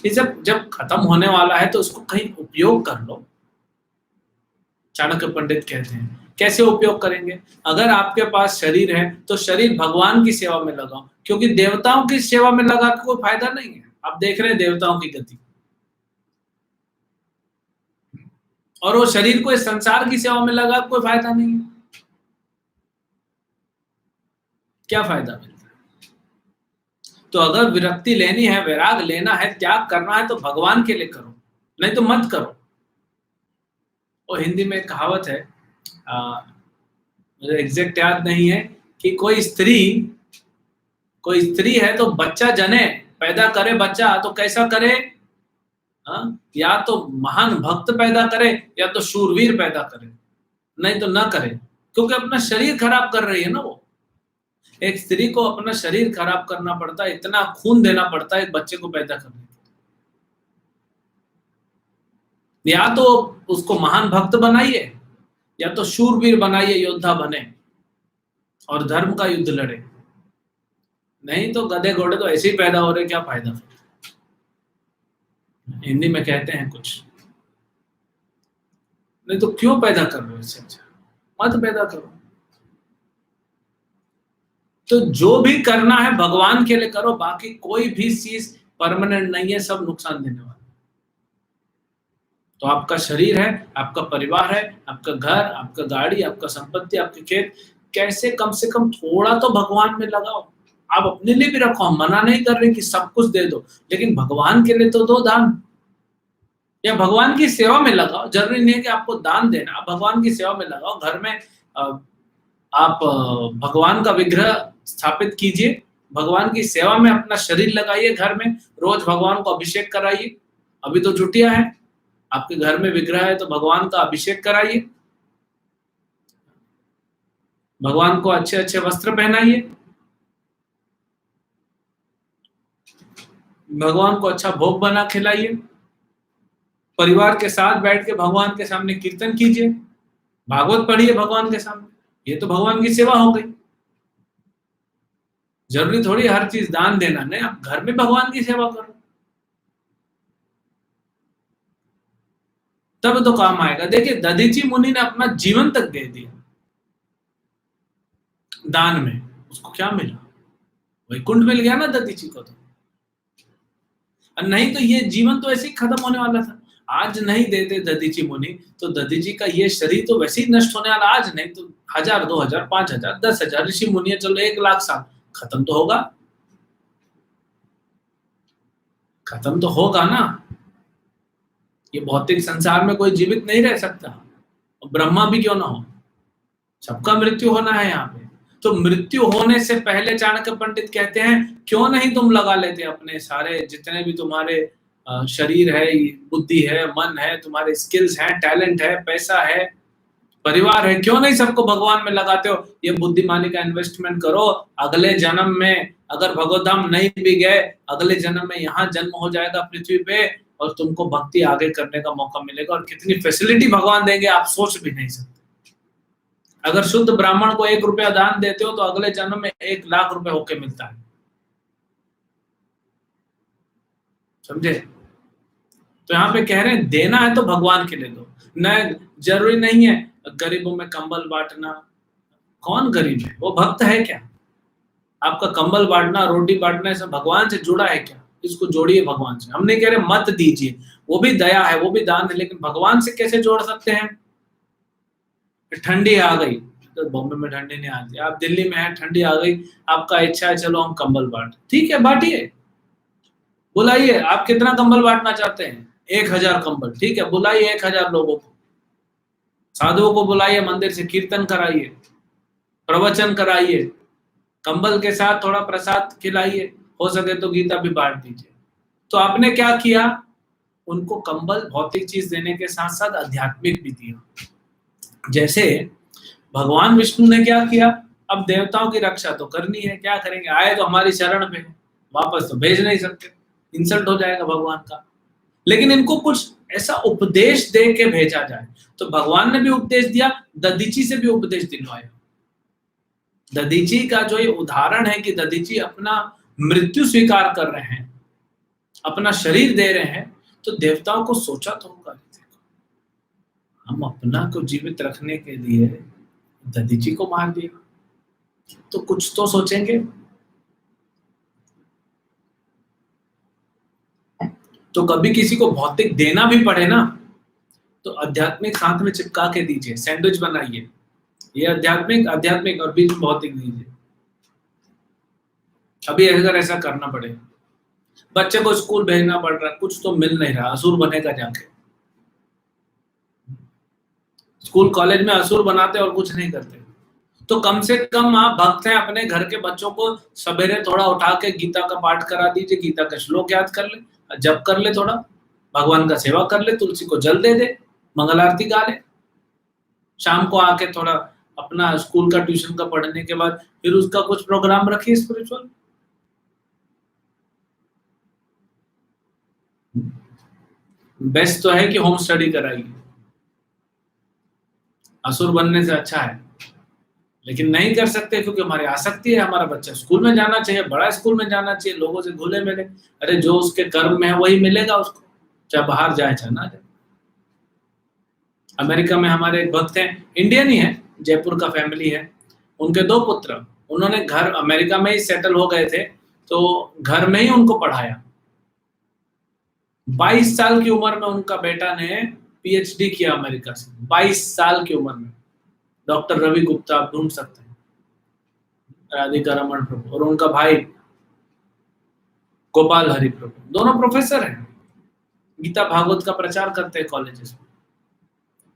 ये जब खत्म होने वाला है तो उसको कहीं उपयोग कर लो। चाणक्य पंडित कहते हैं कैसे उपयोग करेंगे। अगर आपके पास शरीर है तो शरीर भगवान की सेवा में लगाओ, क्योंकि देवताओं की सेवा में लगा के कोई फायदा नहीं है। आप देख रहे हैं देवताओं की गति, और वो शरीर को इस संसार की सेवा में लगा कोई फायदा नहीं है। क्या फायदा मिलता है? तो अगर विरक्ति लेनी है, वैराग लेना है, त्याग करना है तो भगवान के लिए करो, नहीं तो मत करो। और हिंदी में कहावत है, मुझे एग्जैक्ट याद नहीं है, कि कोई स्त्री है तो बच्चा जने, पैदा करे बच्चा तो कैसा करे, या तो महान भक्त पैदा करे या तो शूरवीर पैदा करे, नहीं तो ना करे, क्योंकि अपना शरीर खराब कर रही है ना वो। एक स्त्री को अपना शरीर खराब करना पड़ता है, इतना खून देना पड़ता है एक बच्चे को पैदा करने। या तो उसको महान भक्त बनाइए या तो शूरवीर बनाइए, योद्धा बने और धर्म का युद्ध लड़े, नहीं तो गधे घोड़े तो ऐसे ही पैदा हो रहे, क्या फायदा। हिंदी में कहते हैं कुछ, नहीं तो क्यों पैदा कर रहे हो, इससे अच्छा मत पैदा करो। तो जो भी करना है भगवान के लिए करो, बाकी कोई भी चीज परमानेंट नहीं है, सब नुकसान देने वाला। तो आपका शरीर है, आपका परिवार है, आपका घर, आपका गाड़ी, आपका संपत्ति, आपके खेत, कैसे कम से कम थोड़ा तो भगवान में लगाओ। आप अपने लिए भी रखो, हम मना नहीं कर रहे कि सब कुछ दे दो, लेकिन भगवान के लिए तो दो दान, या भगवान की सेवा में लगाओ। जरूरी नहीं है कि आपको दान देना, आप भगवान की सेवा में लगाओ। घर में आप भगवान का विग्रह स्थापित कीजिए, भगवान की सेवा में अपना शरीर लगाइए, घर में रोज भगवान को अभिषेक कराइए। अभी तो छुट्टियां हैं, आपके घर में विग्रह है तो भगवान का अभिषेक कराइए, भगवान को अच्छे अच्छे वस्त्र पहनाइए, भगवान को अच्छा भोग बना खिलाइए, परिवार के साथ बैठ के भगवान के सामने कीर्तन कीजिए, भागवत पढ़िए भगवान के सामने, ये तो भगवान की सेवा हो गई। जरूरी थोड़ी हर चीज दान देना, नहीं, आप घर में भगवान की सेवा करो, तब तो काम आएगा। देखिए दधीची मुनि ने अपना जीवन तक दे दिया दान में, उसको क्या मिला? वैकुंठ मिल गया ना दधीची को। तो नहीं तो ये जीवन तो ऐसे ही खत्म होने वाला था। आज नहीं देते दधीची मुनि तो दधीची का ये शरीर तो वैसे ही नष्ट होने वाला। आज नहीं तो 1000, 2000, 5000, 10,000 ऋषि मुनि, चलो 1 लाख साल, खत्म तो होगा, खत्म तो होगा ना। ये भौतिक संसार में कोई जीवित नहीं रह सकता, ब्रह्मा भी क्यों ना हो, सबका मृत्यु होना है यहाँ पे। तो मृत्यु होने से पहले चाणक्य पंडित कहते हैं क्यों नहीं तुम लगा लेते अपने सारे जितने भी तुम्हारे शरीर है, बुद्धि है, मन है, तुम्हारे स्किल्स हैं, टैलेंट है, पैसा है, परिवार है, क्यों नहीं सबको भगवान में लगाते हो? ये बुद्धिमानी का इन्वेस्टमेंट करो। अगले जन्म में अगर भगवत धाम नहीं भी गए, अगले जन्म में यहाँ जन्म हो जाएगा पृथ्वी पे, और तुमको भक्ति आगे करने का मौका मिलेगा, और कितनी फैसिलिटी भगवान देंगे आप सोच भी नहीं सकते। अगर शुद्ध ब्राह्मण को 1 रुपया दान देते हो तो अगले जन्म में 1 लाख रुपए होके मिलता है, समझे? तो यहाँ पे कह रहे हैं देना है तो भगवान के लिए दो, न जरूरी नहीं है गरीबों में कंबल बांटना। कौन गरीब है? वो भक्त है क्या? आपका कंबल बांटना, रोटी बांटना, सब भगवान से जुड़ा है क्या? इसको जोड़िए भगवान से। हम नहीं कह रहे मत दीजिए, वो भी दया है, वो भी दान है, लेकिन भगवान से कैसे जोड़ सकते हैं? ठंडी आ गई तो बॉम्बे में ठंडी नहीं आती, आप दिल्ली में है, ठंडी आ गई, आपका इच्छा है चलो हम कंबल बांट, ठीक है बांटिए, बुलाइए। आप कितना कंबल बांटना चाहते हैं? 1000 कंबल, ठीक है, बुलाइए 1000 लोगों को, साधुओं को बुलाइए, मंदिर से कीर्तन कराइए, प्रवचन कराइए, कंबल के साथ थोड़ा प्रसाद खिलाइए, हो सके तो गीता भी बांट दीजिए। तो आपने क्या किया? उनको कंबल भौतिक चीज देने के साथ साथ आध्यात्मिक भी दिया। जैसे भगवान विष्णु ने क्या किया? अब देवताओं की रक्षा तो करनी है, क्या करेंगे? आए तो हमारी शरण में, वापस तो भेज नहीं सकते, इंसल्ट हो जाएगा भगवान का। लेकिन इनको कुछ ऐसा उपदेश दे के भेजा जाए, तो भगवान ने भी उपदेश दिया, दधीची से भी उपदेश दिलवाया। दधीची का जो ये उदाहरण है कि दधीची अपना मृत्यु स्वीकार कर रहे हैं, अपना शरीर दे रहे हैं, तो देवताओं को सोचा तो होगा, हम अपना को जीवित रखने के लिए दधीची को मार दिया, तो कुछ तो सोचेंगे। तो कभी किसी को भौतिक देना भी पड़े ना, तो आध्यात्मिक साथ में चिपका के दीजिए, सैंडविच बनाइए, ये आध्यात्मिक और बीच भौतिक दीजिए। अभी अगर ऐसा करना पड़े, बच्चे को स्कूल भेजना पड़ रहा है, कुछ तो मिल नहीं रहा, असुर बनेगा जाके। स्कूल कॉलेज में असुर बनाते और कुछ नहीं करते, तो कम से कम आप भक्त हैं, अपने घर के बच्चों को सवेरे थोड़ा उठा के गीता का पाठ करा दीजिए, गीता का श्लोक याद कर ले, जप कर ले, थोड़ा भगवान का सेवा कर ले, तुलसी को जल दे दे, मंगल आरती गा ले। शाम को आके थोड़ा अपना स्कूल का ट्यूशन का पढ़ने के बाद फिर उसका कुछ प्रोग्राम रखिए स्पिरिचुअल। बेस्ट तो है कि होम स्टडी कराइए, असुर बनने से अच्छा है, लेकिन नहीं कर सकते क्योंकि हमारी आसक्ति है, हमारा बच्चा स्कूल में जाना चाहिए, बड़ा स्कूल में जाना चाहिए, लोगों से घुले मिले। अरे जो उसके कर्म में है वही मिलेगा उसको, चाहे बाहर जाए चाहे ना जाए। अमेरिका में हमारे एक भक्त हैं, इंडियन ही है, जयपुर का फैमिली है, उनके 2 पुत्र, उन्होंने घर अमेरिका में ही सेटल हो गए थे, तो घर में ही उनको पढ़ाया। 22 साल की उम्र में उनका बेटा ने पीएचडी किया अमेरिका से, 22 साल की उम्र में। डॉक्टर रवि गुप्ता आप ढूंढ सकते हैं, राधिका रमन प्रभु, और उनका भाई गोपाल हरि प्रभु, दोनों प्रोफेसर हैं, गीता भागवत का प्रचार करते हैं कॉलेजेस में।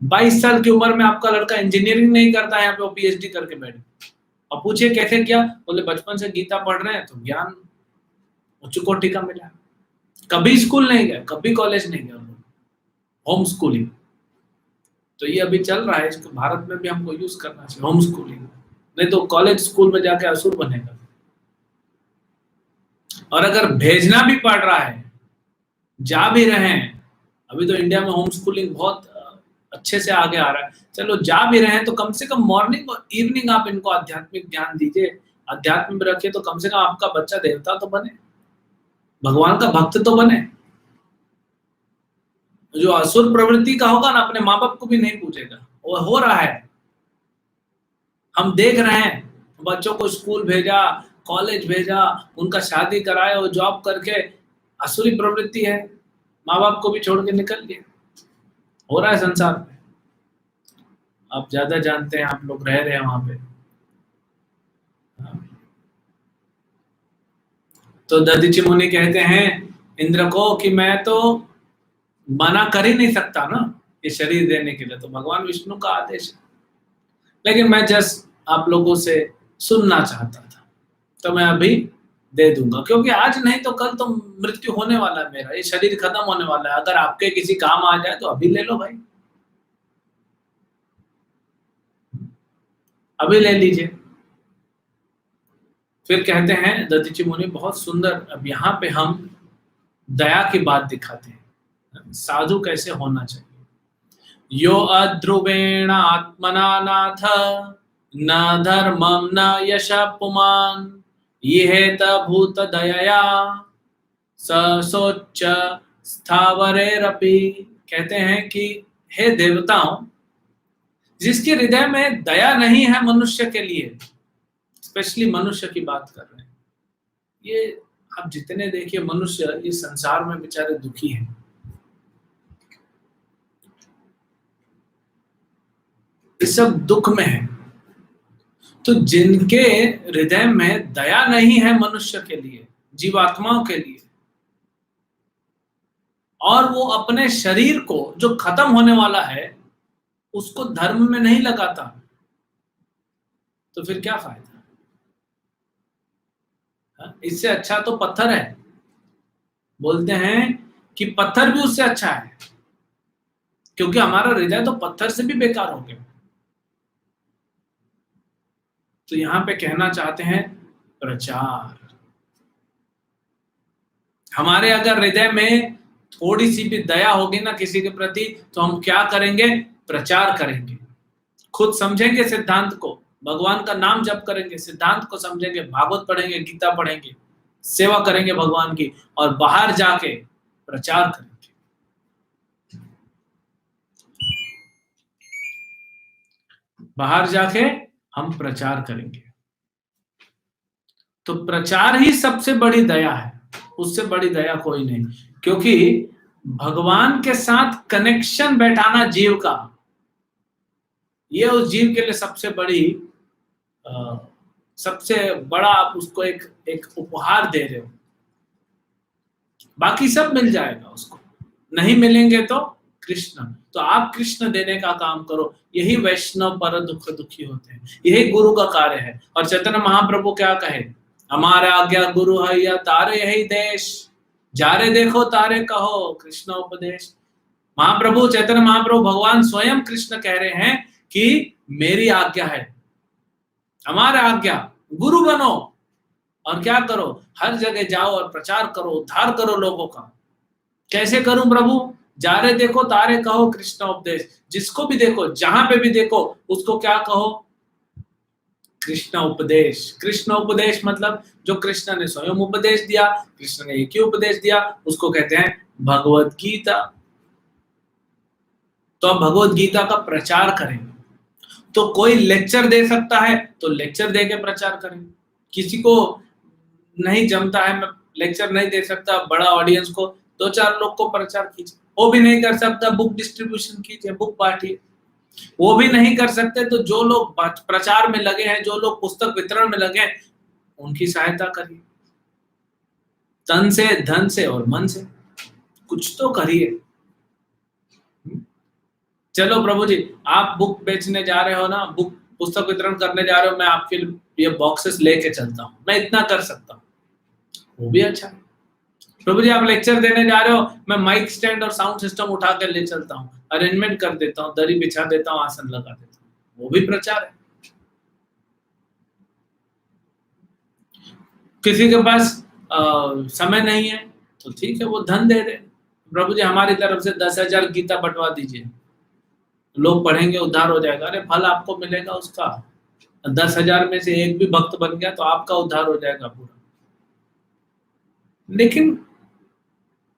22 साल की उम्र में आपका लड़का इंजीनियरिंग नहीं करता है, यहाँ पे वो पीएचडी करके बैठे। और पूछिए कैसे किया? बोले बचपन से गीता पढ़ रहे हैं तो ज्ञान उच्च कोटि का मिला, कभी स्कूल नहीं गया, कभी कॉलेज नहीं गया, होम स्कूलिंग। तो ये अभी चल रहा है, इसको भारत में भी हमको यूज करना चाहिए, होम स्कूलिंग, नहीं तो कॉलेज स्कूल में जाके असुर बनेगा। और अगर भेजना भी पड़ रहा है, जा भी रहे हैं, अभी तो इंडिया में होम स्कूलिंग बहुत अच्छे से आगे आ रहा है, चलो जा भी रहे हैं तो कम से कम मॉर्निंग और इवनिंग आप इनको आध्यात्मिक ज्ञान दीजिए, अध्यात्म में रखिए, तो कम से कम आपका बच्चा देवता तो बने, भगवान का भक्त तो बने। जो असुर प्रवृत्ति का होगा ना, अपने माँ बाप को भी नहीं पूछेगा, वो हो रहा है, हम देख रहे हैं, बच्चों को स्कूल भेजा, कॉलेज भेजा, उनका शादी कराया, वो जॉब करके असुरी प्रवृत्ति है, माँ बाप को भी छोड़ के निकल गए, हो रहा है संसार में। आप ज्यादा जानते हैं, आप लोग रह रहे हैं वहां पे। तो दधीची मुनि कहते हैं इंद्र को कि मैं तो मना कर ही नहीं सकता ना ये शरीर देने के लिए, तो भगवान विष्णु का आदेश है, लेकिन मैं जस्ट आप लोगों से सुनना चाहता था, तो मैं अभी दे दूंगा, क्योंकि आज नहीं तो कल तो मृत्यु होने वाला है, मेरा ये शरीर खत्म होने वाला है, अगर आपके किसी काम आ जाए तो अभी ले लो भाई, अभी ले लीजिए। फिर कहते हैं दधीची मुनि बहुत सुंदर, अब यहाँ पे हम दया की बात दिखाते हैं। साधु कैसे होना चाहिए। यो अध्रुवेण आत्मना नाथ न धर्मम न यश पुमान येहेत भूत दयया ससोच्च स्थावरेरपि। कहते हैं कि हे देवताओं, जिसके हृदय में दया नहीं है मनुष्य के लिए, स्पेशली मनुष्य की बात कर रहे हैं, ये आप जितने देखिए मनुष्य इस संसार में बेचारे दुखी हैं। इस सब दुख में है। तो जिनके हृदय में दया नहीं है मनुष्य के लिए, जीवात्माओं के लिए, और वो अपने शरीर को जो खत्म होने वाला है उसको धर्म में नहीं लगाता, तो फिर क्या फायदा। इससे अच्छा तो पत्थर है। बोलते हैं कि पत्थर भी उससे अच्छा है, क्योंकि हमारा हृदय तो पत्थर से भी बेकार हो गया। तो यहां पे कहना चाहते हैं प्रचार। हमारे अगर हृदय में थोड़ी सी भी दया होगी ना किसी के प्रति, तो हम क्या करेंगे? प्रचार करेंगे। खुद समझेंगे सिद्धांत को, भगवान का नाम जप करेंगे, सिद्धांत को समझेंगे, भागवत पढ़ेंगे, गीता पढ़ेंगे, सेवा करेंगे भगवान की, और बाहर जाके प्रचार करेंगे। बाहर जाके हम प्रचार करेंगे। तो प्रचार ही सबसे बड़ी दया है, उससे बड़ी दया कोई नहीं। क्योंकि भगवान के साथ कनेक्शन बैठाना जीव का, ये उस जीव के लिए सबसे बड़ी सबसे बड़ा आप उसको एक उपहार दे रहे हो। बाकी सब मिल जाएगा उसको, नहीं मिलेंगे तो कृष्ण। तो आप कृष्ण देने का काम करो। यही वैष्णव पर दुख दुखी होते हैं, यही गुरु का कार्य है। और चैतन्य महाप्रभु क्या कहे? हमारा आज्ञा गुरु है या तारे यही देश, जारे देखो तारे कहो कृष्ण उपदेश। महाप्रभु चैतन्य महाप्रभु भगवान स्वयं कृष्ण कह रहे हैं कि मेरी आज्ञा है, हमारा आज्ञा, गुरु बनो और क्या करो? हर जगह जाओ और प्रचार करो, उद्धार करो लोगों का। कैसे करूं प्रभु? जारे देखो तारे कहो कृष्ण उपदेश। जिसको भी देखो, जहां पे भी देखो, उसको क्या कहो? कृष्ण उपदेश। कृष्ण उपदेश मतलब जो कृष्ण ने स्वयं उपदेश दिया, कृष्ण ने एक ही उपदेश दिया, उसको कहते हैं भगवत गीता। तो अब भगवत गीता का प्रचार करें। तो कोई लेक्चर दे सकता है तो लेक्चर दे के प्रचार करें। किसी को नहीं जमता है, मैं लेक्चर नहीं दे सकता बड़ा ऑडियंस को, 2-4 लोग को प्रचार कीजिए। वो भी नहीं कर सकता, बुक डिस्ट्रीब्यूशन कीजिए, बुक बांटिए। वो भी नहीं कर सकते तो जो लोग प्रचार में लगे हैं, जो लोग पुस्तक वितरण में लगे हैं, उनकी सहायता करिए। तन से, धन से और मन से कुछ तो करिए। चलो प्रभु जी, आप बुक बेचने जा रहे हो ना, बुक पुस्तक वितरण करने जा रहे हो, मैं आपके लिए ये बॉक्सेस लेके चलता हूँ, मैं इतना कर सकता हूँ, वो भी अच्छा है। प्रभु जी आप लेक्चर देने जा रहे हो, मैं माइक स्टैंड और साउंड सिस्टम उठा कर ले चलता हूँ, अरेंजमेंट कर देता हूँ, दरी बिछा देता हूँ, आसन लगा देता हूँ, वो भी प्रचार है। किसी के पास समय नहीं है तो ठीक है, वो धन दे दे। प्रभु जी हमारी तरफ से 10,000 गीता बंटवा दीजिए, लोग पढ़ेंगे, उद्धार हो जाएगा। अरे फल आपको मिलेगा उसका। 10,000 में से एक भी भक्त बन गया तो आपका उद्धार हो जाएगा पूरा। लेकिन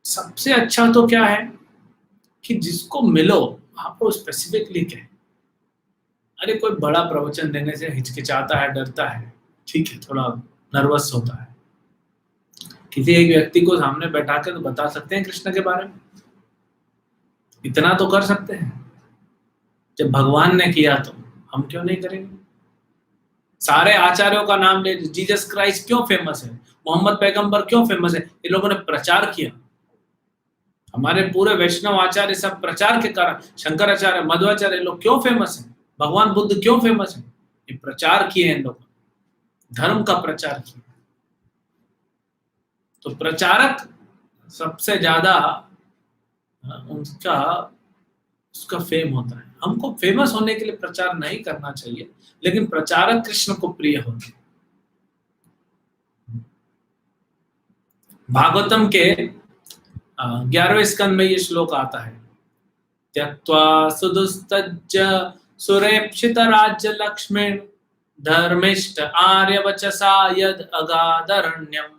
सबसे अच्छा तो क्या है कि जिसको मिलो आपको स्पेसिफिकली कहे। अरे कोई बड़ा प्रवचन देने से हिचकिचाता है, डरता है, ठीक है, थोड़ा नर्वस होता है, किसी एक व्यक्ति को सामने बैठा कर तो बता सकते हैं कृष्ण के बारे में, इतना तो कर सकते हैं। जब भगवान ने किया तो हम क्यों नहीं करेंगे? सारे आचार्यों का नाम ले, जीसस क्राइस्ट क्यों फेमस है, मोहम्मद पैगंबर क्यों फेमस है? ये लोगों ने प्रचार किया। हमारे पूरे वैष्णव आचार्य सब प्रचार के कारण, शंकराचार्य, मध्वाचार्य, लोग क्यों फेमस है? भगवान बुद्ध क्यों फेमस है? ये प्रचार किए इन लोगों, धर्म का प्रचार किया। तो प्रचारक सबसे ज्यादा उसका फेम होता है। हमको फेमस होने के लिए प्रचार नहीं करना चाहिए, लेकिन प्रचारक कृष्ण को प्रिय होते हैं। भागवतम के 11वें स्कंद में ये श्लोक आता है, त्यक्त्वा सुदुस्तज्य सुरेप्सित राज्य लक्ष्मीण धर्मिष्ठ आर्यवचसा यद अगाधरण्यम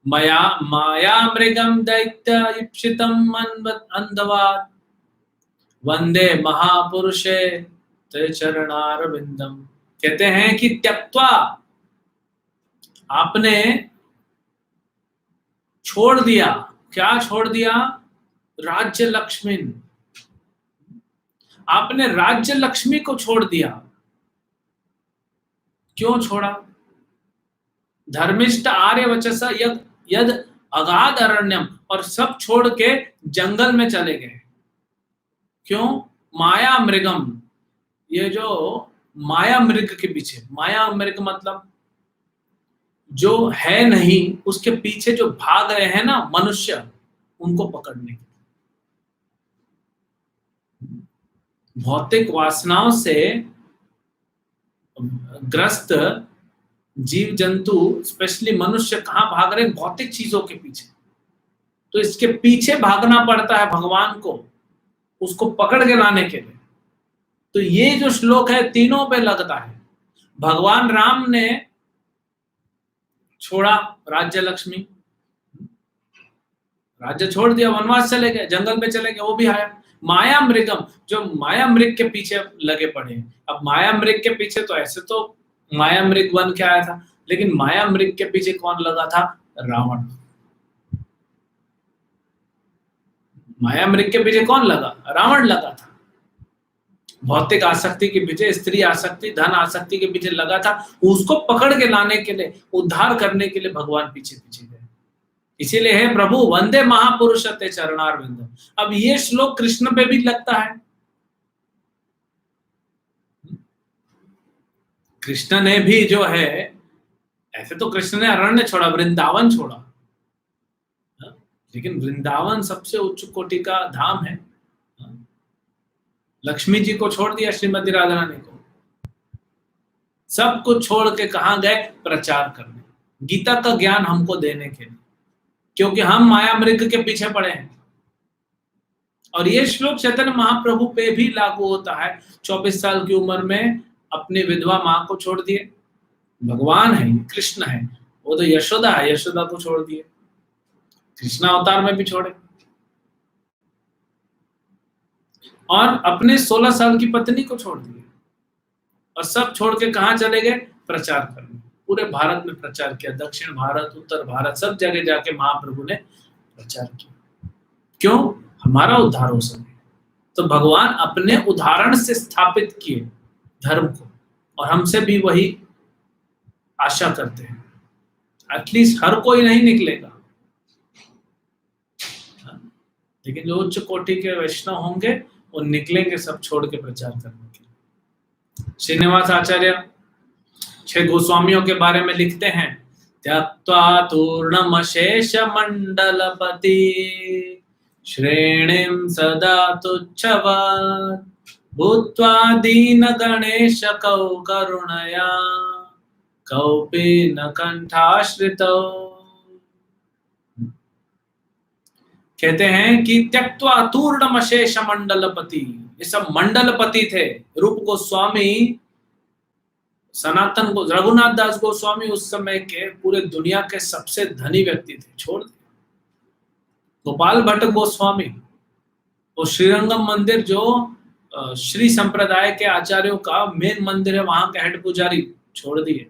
मया माया मृगम दैत्य ईप्सितम अंधवाद वंदे महापुरुषे ते चरणारविंदम। कहते हैं कि त्यक्त्वा, आपने छोड़ दिया, क्या छोड़ दिया? राज्य लक्ष्मी, आपने राज्य लक्ष्मी को छोड़ दिया। क्यों छोड़ा? धर्मिष्ठ आर्य वचसा यद अगाध अरण्यम, और सब छोड़ के जंगल में चले गए। क्यों? माया मृगम, ये जो माया मृग के पीछे, माया मृग मतलब जो है नहीं, उसके पीछे जो भाग रहे हैं ना मनुष्य, उनको पकड़ने के। भौतिक वासनाओं से ग्रस्त जीव जंतु, स्पेशली मनुष्य कहाँ भाग रहे हैं? भौतिक चीजों के पीछे। तो इसके पीछे भागना पड़ता है भगवान को, उसको पकड़ के लाने के लिए। तो ये जो श्लोक है तीनों पे लगता है। भगवान राम ने छोड़ा राज्य लक्ष्मी, राज्य छोड़ दिया, वनवास चले गए, जंगल में चले गए, वो भी आया। माया मृगम, जो माया मृग के पीछे लगे पड़े हैं। अब माया मृग के पीछे तो ऐसे तो माया मृग बन के आया था, लेकिन माया मृग के पीछे कौन लगा था? रावण। माया मृग के पीछे कौन लगा? रावण लगा था। भौतिक आसक्ति के पीछे, स्त्री आसक्ति, धन आसक्ति के पीछे लगा था। उसको पकड़ के लाने के लिए, उद्धार करने के लिए भगवान पीछे पीछे गए। इसीलिए है प्रभु वंदे महापुरुष ते चरणारविंद। अब ये श्लोक कृष्ण पे भी लगता है। कृष्ण ने भी जो है, ऐसे तो कृष्ण ने अरण्य छोड़ा, वृंदावन छोड़ा, लेकिन वृंदावन सबसे उच्च कोटि का धाम है। लक्ष्मी जी को छोड़ दिया, श्रीमती राधा रानी को, सब कुछ छोड़ के कहां गए? प्रचार करने, गीता का ज्ञान हमको देने के लिए, क्योंकि हम माया मृग के पीछे पड़े हैं। और ये श्लोक चैतन्य महाप्रभु पे भी लागू होता है। 24 साल की उम्र में अपनी विधवा मां को छोड़ दिए। भगवान है, कृष्ण है, वो तो यशोदा है, यशोदा को छोड़ दिए। कृष्ण अवतार में भी छोड़े। और अपने 16 साल की पत्नी को छोड़ दिए, और सब छोड़ के कहां चले गए? प्रचार करने। पूरे भारत में प्रचार किया, दक्षिण भारत, उत्तर भारत, सब जगह जाके महाप्रभु ने प्रचार किया। क्यों? हमारा उद्धार हो सके। तो भगवान अपने उदाहरण से स्थापित किए धर्म को, और हमसे भी वही आशा करते हैं। एटलीस्ट हर कोई नहीं निकलेगा, लेकिन जो उच्च कोटि के वैष्णव होंगे वो निकलेंगे सब छोड़ के प्रचार करने के लिए। श्रीनिवास आचार्य 6 गोस्वामियों के बारे में लिखते हैं, त्यक्त्वा तूर्णमशेष मंडलपति श्रेणीं सदा तुच्छवत् भूत्वा दीन गणेश कौ करुणया कौपि न कंठाश्रितौ। कहते हैं कि त्यक्त्वा तूर्णमशेष मंडलपति, ये सब मंडलपति थे। रूप गोस्वामी, सनातन को, रघुनाथ दास गोस्वामी उस समय के पूरे दुनिया के सबसे धनी व्यक्ति थे, छोड़ दिए। गोपाल भट्ट गोस्वामी, वो श्रीरंगम मंदिर जो श्री संप्रदाय के आचार्यों का मेन मंदिर है, वहां के हेड पुजारी, छोड़ दिए।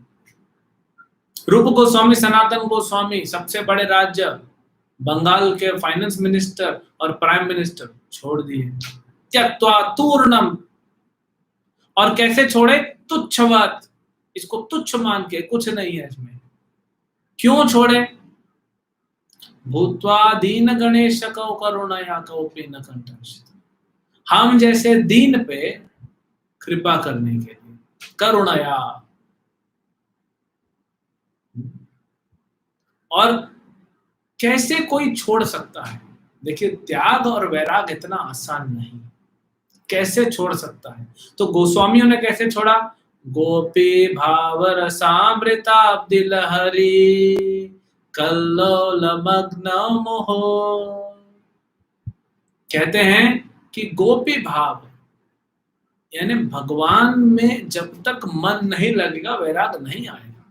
रूप गोस्वामी, सनातन गोस्वामी, सबसे बड़े राज्य बंगाल के फाइनेंस मिनिस्टर और प्राइम मिनिस्टर, छोड़ दिए। त्यक्त्वा तूर्णम, और कैसे छोड़े? तुच्छवत्, इसको तुच्छ मान के, कुछ नहीं है इसमें। क्यों छोड़े? भूत्वा दीन गणेश कौ करुणया कौपि न कंठाश्रितौ, हम जैसे दीन पे कृपा करने के लिए, करुणया। और कैसे कोई छोड़ सकता है? देखिए, त्याग और वैराग इतना आसान नहीं, कैसे छोड़ सकता है? तो गोस्वामियों ने कैसे छोड़ा? गोपी भावर सामृताब्दि लहरी कल्लोल मग्न मोहो कहते हैं कि गोपी भाव यानी भगवान में जब तक मन नहीं लगेगा वैराग नहीं आएगा।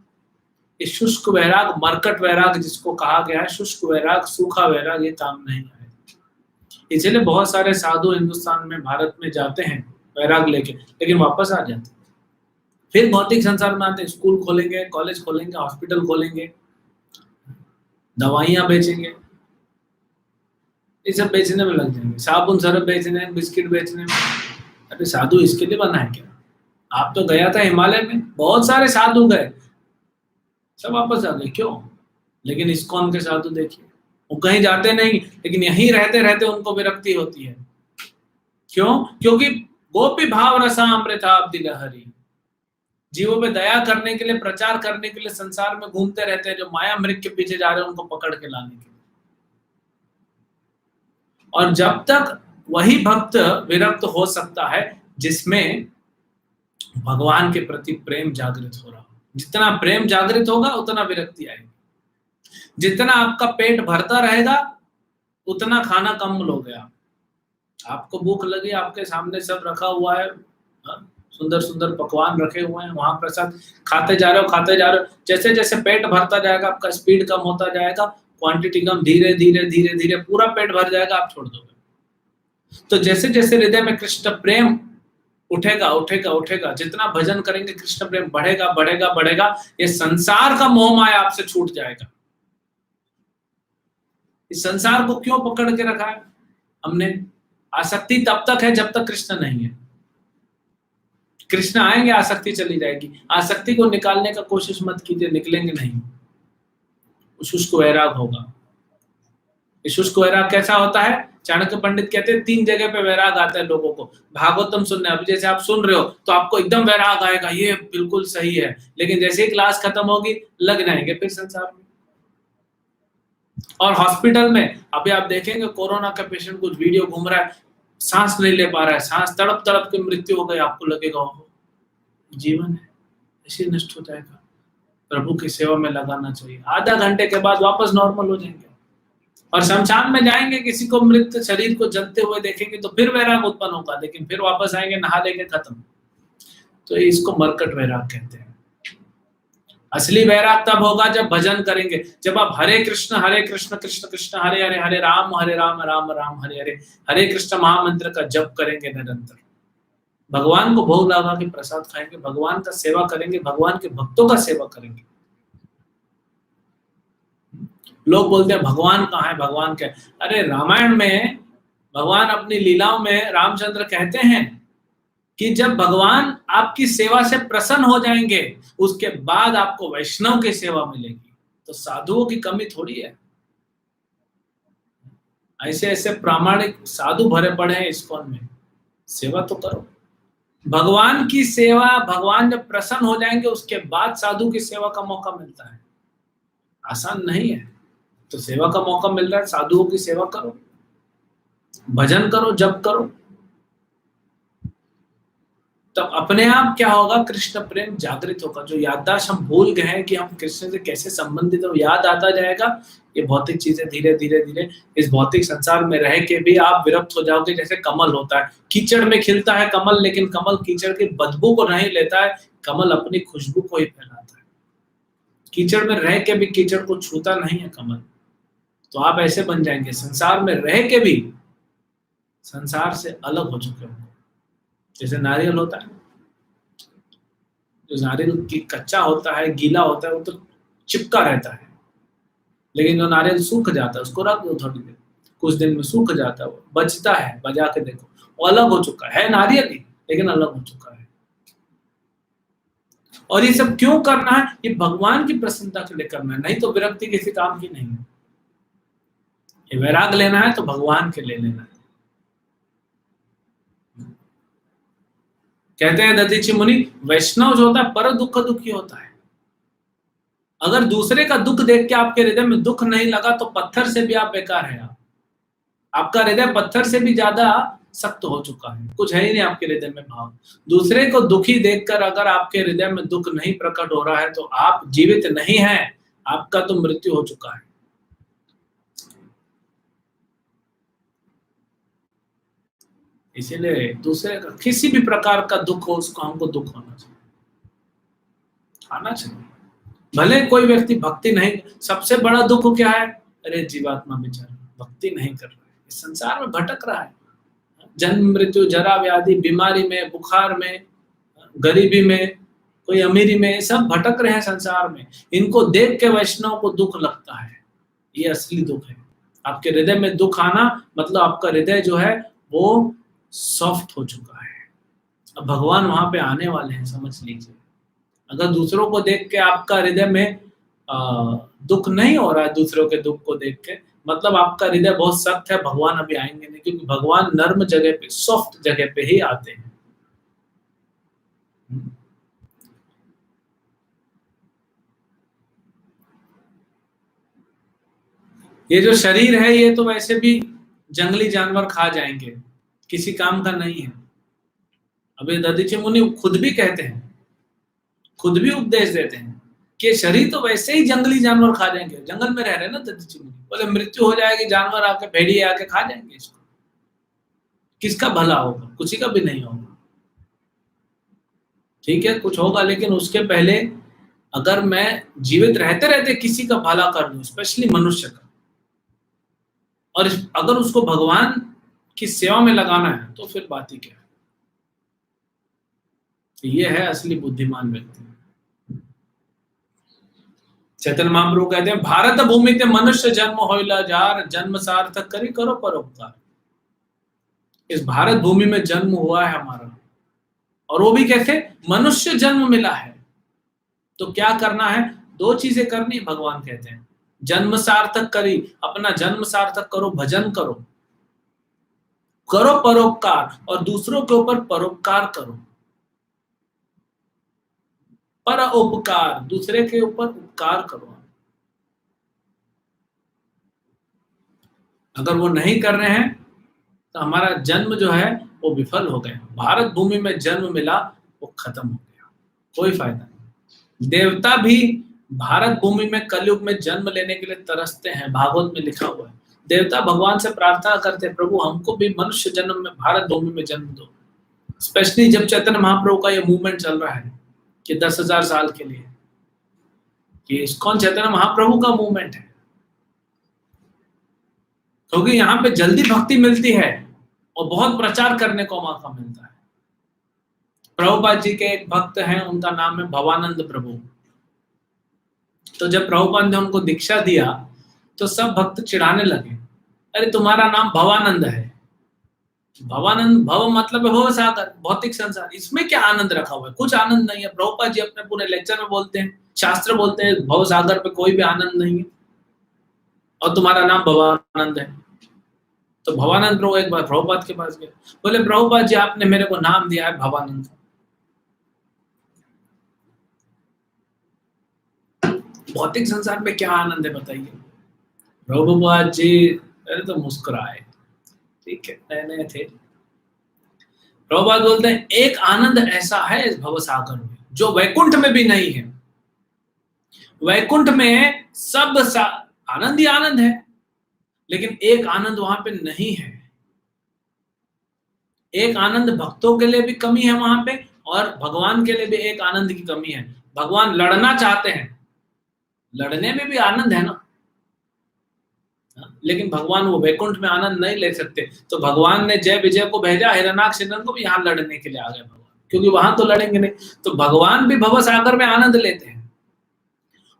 ये शुष्क वैराग, मरकट वैराग जिसको कहा गया है, शुष्क वैराग, सूखा वैराग, ये काम नहीं आएगा। इसलिए बहुत सारे साधु हिंदुस्तान में, भारत में जाते हैं वैराग लेके, लेकिन वापस आ जाते हैं। फिर भौतिक संसार में आते हैं, स्कूल खोलेंगे, कॉलेज खोलेंगे, हॉस्पिटल खोलेंगे, दवाइयां बेचेंगे, ये सब बेचने में लग जाएंगे, साबुन सरफ बेचने, बिस्किट बेचने में। अरे साधु इसके लिए बना है क्या? आप तो गया था हिमालय में, बहुत सारे साधु गए, सब वापस आ गए, क्यों? लेकिन इस्कॉन के साधु देखिए, वो कहीं जाते नहीं, लेकिन यहीं रहते रहते उनको विरक्ति होती है। क्यों? क्योंकि गोपी भाव रसामृताब्धि लहरी, जीवों पे दया करने के लिए, प्रचार करने के लिए संसार में घूमते रहते हैं, जो माया मृग के पीछे जा रहे हैं उनको पकड़ के लाने के लिए। और जब तक वही भक्त विरक्त हो सकता है जिसमें भगवान के प्रति प्रेम जागृत हो रहा हो। जितना प्रेम जागृत होगा उतना विरक्ति आएगी। जितना आपका पेट भरता रहेगा उतना खाना कम लोगे आप। आपको भूख लगी, आपके सामने सब रखा हुआ है, सुंदर सुंदर पकवान रखे हुए हैं, वहां प्रसाद खाते जा रहे हो, खाते जा रहे हो। जैसे जैसे पेट भरता जाएगा आपका स्पीड कम होता जाएगा, क्वांटिटी कम, धीरे धीरे धीरे धीरे पूरा पेट भर जाएगा, आप छोड़ दोगे। तो जैसे जैसे हृदय में कृष्ण प्रेम उठेगा उठेगा उठेगा, जितना भजन करेंगे कृष्ण प्रेम बढ़ेगा बढ़ेगा बढ़ेगा, ये संसार का मोह माया आपसे छूट जाएगा। इस संसार को क्यों पकड़ के रखा है हमने? आसक्ति तब तक है जब तक कृष्ण नहीं है। कृष्ण आएंगे आसक्ति चली जाएगी। आसक्ति को निकालने का कोशिश मत कीजिए, निकलेंगे नहीं, शुष्क वैराग होगा। शुष्क वैराग कैसा होता है? चाणक्य पंडित कहते हैं 3 जगह पे वैराग आता है लोगों को। भागवतम सुनने, अभी जैसे आप सुन रहे हो तो आपको एकदम वैराग आएगा, ये बिल्कुल सही है, लेकिन जैसे ही क्लास खत्म होगी लग जाएंगे फिर संसार में। और हॉस्पिटल में अभी आप देखेंगे कोरोना का पेशेंट, कुछ वीडियो घूम रहा है, सांस नहीं ले पा रहा है, सांस तड़प तड़प के मृत्यु हो गई, आपको लगेगा जीवन है ऐसे नष्ट हो जाएगा। प्रभु की सेवा में लगाना चाहिए, आधा घंटे के बाद वापस नॉर्मल हो जाएंगे। और शमशान में जाएंगे, किसी को मृत शरीर को जलते हुए देखेंगे तो फिर वैराग उत्पन्न होगा, लेकिन फिर वापस आएंगे, नहा लेंगे, खत्म। तो इसको मरकट वैराग कहते हैं। असली वैराग तब होगा जब भजन करेंगे, जब आप हरे कृष्ण कृष्ण कृष्ण हरे हरे, हरे राम राम राम हरे हरे, हरे कृष्ण महामंत्र का जप करेंगे निरंतर, भगवान को भोग लगा के प्रसाद खाएंगे, भगवान का सेवा करेंगे, भगवान के भक्तों का सेवा करेंगे। लोग बोलते हैं भगवान कहाँ है, भगवान क्या है? अरे रामायण में भगवान अपनी लीलाओं में रामचंद्र कहते हैं कि जब भगवान आपकी सेवा से प्रसन्न हो जाएंगे उसके बाद आपको वैष्णव की सेवा मिलेगी। तो साधुओं की कमी थोड़ी है, ऐसे ऐसे प्रामाणिक साधु भरे पड़े हैं इस्कॉन में, सेवा तो करो। भगवान की सेवा, भगवान जब प्रसन्न हो जाएंगे उसके बाद साधु की सेवा का मौका मिलता है। आसान नहीं है, तो सेवा का मौका मिल रहा है, साधुओं की सेवा करो, भजन करो, जप करो, तब अपने आप क्या होगा? कृष्ण प्रेम जागृत होगा। जो याददाश्त हम भूल गए हैं कि हम कृष्ण से कैसे संबंधित हो, याद आता जाएगा। ये भौतिक चीजें धीरे धीरे धीरे, इस भौतिक संसार में रह के भी आप विरक्त हो जाओगे। जैसे कमल होता है, कीचड़ में खिलता है कमल, लेकिन कमल कीचड़ की बदबू को नहीं लेता है, कमल अपनी खुशबू को ही फैलाता है। कीचड़ में रह के भी कीचड़ को छूता नहीं है कमल। तो आप ऐसे बन जाएंगे, संसार में रह के भी संसार से अलग हो चुके होंगे। जैसे नारियल होता है, जो नारियल की कच्चा होता है, गीला होता है, वो तो चिपका रहता है, लेकिन जो नारियल सूख जाता है उसको रख दो थोड़ी देर, कुछ दिन में सूख जाता है, वो बचता है, बजा के देखो, वो अलग हो चुका है नारियल ही, लेकिन अलग हो चुका है। और ये सब क्यों करना है? ये भगवान की प्रसन्नता के लिए करना है, नहीं तो विरक्ति किसी काम की नहीं है। ये वैराग लेना है तो भगवान के लिए लेना है। कहते हैं दधीचि मुनि, वैष्णव जो होता है पर दुख दुखी होता है। अगर दूसरे का दुख देख के आपके हृदय में दुख नहीं लगा तो पत्थर से भी आप बेकार है। आपका हृदय पत्थर से भी ज्यादा सख्त हो चुका है, कुछ है ही नहीं आपके हृदय में भाव। दूसरे को दुखी देखकर अगर आपके हृदय में दुख नहीं प्रकट हो रहा है तो आप जीवित नहीं हैं, आपका तो मृत्यु हो चुका है। इसीलिए दूसरे का किसी भी प्रकार का दुख हो उसको हमको दुख होना चाहिए, आना चाहिए। भले कोई व्यक्ति भक्ति नहीं, सबसे बड़ा दुख क्या है, अरे जीवात्मा बेचारा भक्ति नहीं कर रहा है, इस संसार में भटक रहा है, जन्म मृत्यु जरा व्याधि बीमारी में, बुखार में, गरीबी में, कोई अमीरी में, सब भटक रहे हैं संसार में। इनको देख के वैष्णव को दुख लगता है, ये असली दुख है। आपके हृदय में दुख आना मतलब आपका हृदय जो है वो सॉफ्ट हो चुका है, अब भगवान वहां पे आने वाले हैं, समझ लीजिए। अगर दूसरों को देख के आपका हृदय में दुख नहीं हो रहा है, दूसरों के दुख को देख के, मतलब आपका हृदय बहुत सख्त है, भगवान अभी आएंगे नहीं, क्योंकि भगवान नर्म जगह पे, सॉफ्ट जगह पे ही आते हैं। ये जो शरीर है ये तो वैसे भी जंगली जानवर खा जाएंगे, किसी काम का नहीं है। अभी दधीचि मुनि खुद भी कहते हैं, खुद भी उपदेश देते हैं कि शरीर तो वैसे ही जंगली जानवर खा जाएंगे, जंगल में रह रहे हैं ना दधीचि मुनि, बोले मृत्यु हो जाएगी, जानवर आके, भेड़िए आके खा जाएंगे इसको, किसका भला होगा, किसी का भी नहीं होगा। ठीक है कुछ होगा, लेकिन उसके पहले अगर मैं जीवित रहते रहते किसी का भला कर दूं, स्पेशली मनुष्य का, और अगर उसको भगवान की सेवा में लगाना है तो फिर बात ही क्या है। ये है असली बुद्धिमान व्यक्ति। चैतन्य महाप्रभु कहते हैं भारत भूमि ते मनुष्य जन्म होइला जार, जन्म सार्थक करी करो परोपकार। इस भारत भूमि में जन्म हुआ है हमारा, और वो भी कैसे, मनुष्य जन्म मिला है, तो क्या करना है, दो चीजें करनी, भगवान कहते हैं जन्म सार्थक करी, अपना जन्म सार्थक करो, भजन करो, करो परोपकार, और दूसरों के ऊपर परोपकार करो, पर उपकार, दूसरे के ऊपर उपकार करो। अगर वो नहीं कर रहे हैं तो हमारा जन्म जो है वो विफल हो गया, भारत भूमि में जन्म मिला वो खत्म हो गया, कोई फायदा नहीं। देवता भी भारत भूमि में कलयुग में जन्म लेने के लिए तरसते हैं, भागवत में लिखा हुआ है, देवता भगवान से प्रार्थना करते हैं प्रभु हमको भी मनुष्य जन्म में भारत भूमि में जन्म दो। स्पेशली जब चैतन्य महाप्रभु का ये मूवमेंट चल रहा है कि 10,000 साल के लिए, ये इस्कॉन चैतन्य महाप्रभु का मूवमेंट है, क्योंकि यहाँ पे जल्दी भक्ति मिलती है और बहुत प्रचार करने को मौका मिलता है। प्रभुपाद जी के एक भक्त हैं, उनका नाम है भवानंद प्रभु। तो जब प्रभुपाद ने उनको दीक्षा दिया तो सब भक्त चिढ़ाने लगे, अरे तुम्हारा नाम भवानंद है, भवानंद, भव मतलब है भव सागर, भौतिक संसार, इसमें क्या आनंद रखा हुआ है, कुछ आनंद नहीं है। प्रभुपाद जी अपने पूरे लेक्चर में बोलते हैं, शास्त्र बोलते हैं भव सागर पे कोई भी आनंद नहीं है, और तुम्हारा नाम भवानंद है। तो भवानंद प्रभु एक बार प्रभुपाद के पास गए, बोले प्रभुपाद जी आपने मेरे को नाम दिया है भवानंद, भौतिक संसार में क्या आनंद है बताइए। प्रभुपाद जी अरे तो मुस्कुराए, ठीक है नए नए थे। प्रभुपाद बोलते हैं एक आनंद ऐसा है इस भवसागर में जो वैकुंठ में भी नहीं है। वैकुंठ में सब आनंद ही आनंद है, लेकिन एक आनंद वहां पे नहीं है। एक आनंद भक्तों के लिए भी कमी है वहां पे, और भगवान के लिए भी एक आनंद की कमी है। भगवान लड़ना चाहते हैं, लड़ने में भी आनंद है ना, लेकिन भगवान वो वैकुंठ में आनंद नहीं ले सकते। तो भगवान ने जय विजय को भेजा, हिरण्याक्ष को भी यहाँ लड़ने के लिए आ गए भगवान, क्योंकि वहां तो लड़ेंगे नहीं। तो भगवान भी भवसागर में आनंद लेते हैं,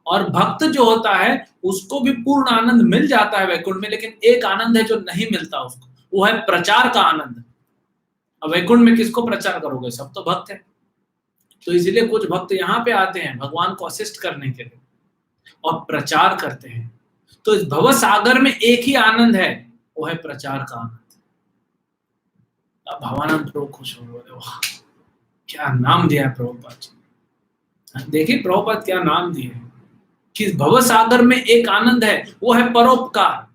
और भक्त जो होता है उसको भी पूर्ण आनंद मिल जाता है वैकुंठ में, लेकिन एक आनंद है जो नहीं मिलता उसको, वो है प्रचार का आनंद। अब वैकुंठ में किसको प्रचार करोगे, सब तो भक्त है। तो इसलिए कुछ भक्त यहाँ पे आते हैं भगवान को असिस्ट करने के लिए और प्रचार करते हैं। तो इस भव सागर में एक ही आनंद है, वो है प्रचार का आनंद। अब भवानंद प्रभु खुश हो गए, वाह क्या नाम दिया है प्रभुपाद जी। देखिए प्रभुपाद क्या नाम दिए कि भव सागर में एक आनंद है, वो है परोपकार।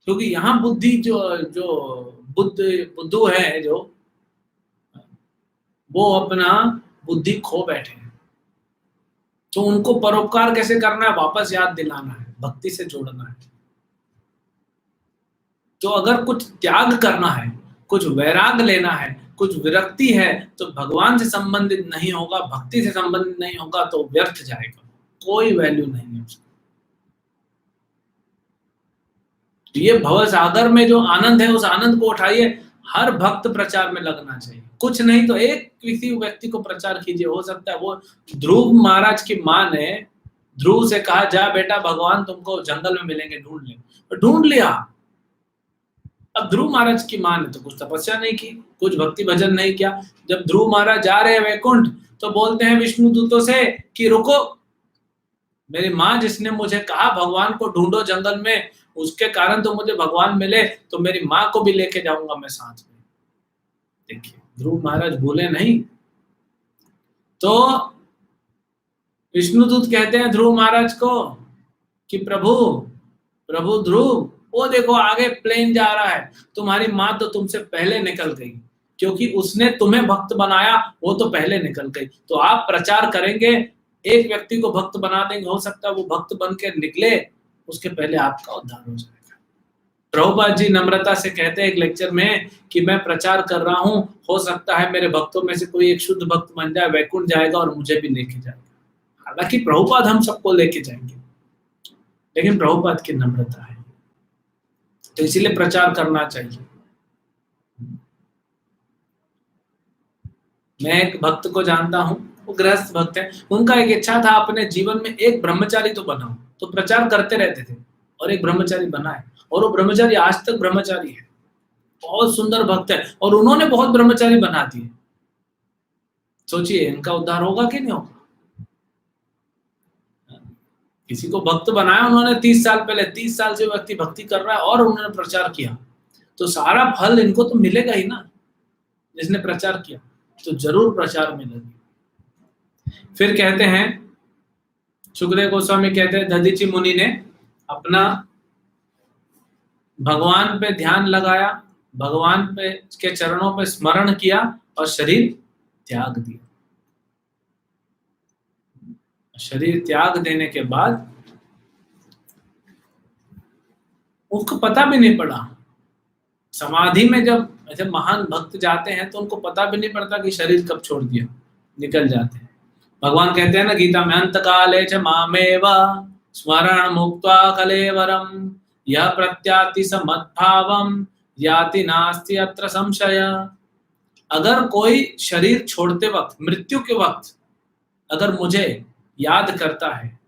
क्योंकि यहाँ बुद्धि जो बुद्धू है, जो वो अपना बुद्धि खो बैठे हैं, तो उनको परोपकार कैसे करना है, वापस याद दिलाना है, भक्ति से जोड़ना है। तो अगर कुछ त्याग करना है कुछ वैराग लेना है, कुछ विरक्ति है, तो भगवान से संबंधित नहीं होगा, भक्ति से संबंधित नहीं होगा तो व्यर्थ जाएगा, कोई वैल्यू नहीं है उसकी। ये भव सागर में जो आनंद है उस आनंद को उठाइए। हर भक्त प्रचार में लगना चाहिए, कुछ नहीं तो एक किसी व्यक्ति को प्रचार कीजिए। हो सकता है वो ध्रुव महाराज की माँ ने ध्रुव से कहा, जा बेटा भगवान तुमको जंगल में मिलेंगे, ढूंढ ले, तो ढूंढ लिया। अब ध्रुव महाराज की माँ ने तो कुछ तपस्या नहीं की, कुछ भक्ति भजन नहीं किया। जब ध्रुव महाराज जा रहे हैं वैकुंठ तो बोलते हैं विष्णु दूतों से कि रुको, मेरी माँ जिसने मुझे कहा भगवान को ढूंढो जंगल में, उसके कारण तो मुझे भगवान मिले, तो मेरी माँ को भी लेके जाऊंगा मैं साथ में। देखिए ध्रुव महाराज भूले नहीं। तो विष्णुदूत कहते हैं ध्रुव महाराज को कि प्रभु प्रभु ध्रुव, वो देखो आगे प्लेन जा रहा है, तुम्हारी माँ तो तुमसे पहले निकल गई, क्योंकि उसने तुम्हें भक्त बनाया, वो तो पहले निकल गई। तो आप प्रचार करेंगे, एक व्यक्ति को भक्त बना देंगे, हो सकता है वो भक्त बन के निकले, उसके पहले आपका उद्धार हो जाएगा। प्रभुपाद जी नम्रता से कहते हैं एक लेक्चर में कि मैं प्रचार कर रहा हूं, हो सकता है मेरे भक्तों में से कोई एक शुद्ध भक्त बन जाए, वैकुंठ जाएगा और मुझे भी लेके जाएगा। हालांकि प्रभुपाद हम सबको लेके जाएंगे, लेकिन प्रभुपाद की नम्रता है, तो इसीलिए प्रचार करना चाहिए। मैं एक भक्त को जानता हूं, वो गृहस्थ भक्त है, उनका एक इच्छा था अपने जीवन में एक ब्रह्मचारी तो बनाऊं, तो प्रचार करते रहते थे और एक ब्रह्मचारी बना है, और वो ब्रह्मचारी आज तक ब्रह्मचारी है, बहुत सुंदर भक्त है, और उन्होंने बहुत ब्रह्मचारी बना दिए। सोचिए इनका उद्धार होगा कि नहीं होगा। किसी को भक्त बनाया उन्होंने 30 साल पहले, 30 साल से व्यक्ति भक्ति कर रहा है और उन्होंने प्रचार किया, तो सारा फल इनको तो मिलेगा ही ना, जिसने प्रचार किया, तो जरूर प्रचार मिलेगा। फिर कहते हैं सुखदेव गोस्वामी कहते हैं दधीची मुनि ने अपना भगवान पे ध्यान लगाया, भगवान पे के चरणों पे स्मरण किया और शरीर त्याग दिया। शरीर त्याग देने के बाद उनको पता भी नहीं पड़ा, समाधि में जब ऐसे महान भक्त जाते हैं तो उनको पता भी नहीं पड़ता कि शरीर कब छोड़ दिया, निकल जाते हैं। भगवान कहते हैं ना गीता में, अंत काले च मामेव स्मरण मुक्त्वा कलेवरम यह प्रत्याति समद्भावम याति नास्ति अत्र संशय। अगर कोई शरीर छोड़ते वक्त, मृत्यु के वक्त अगर मुझे याद करता है,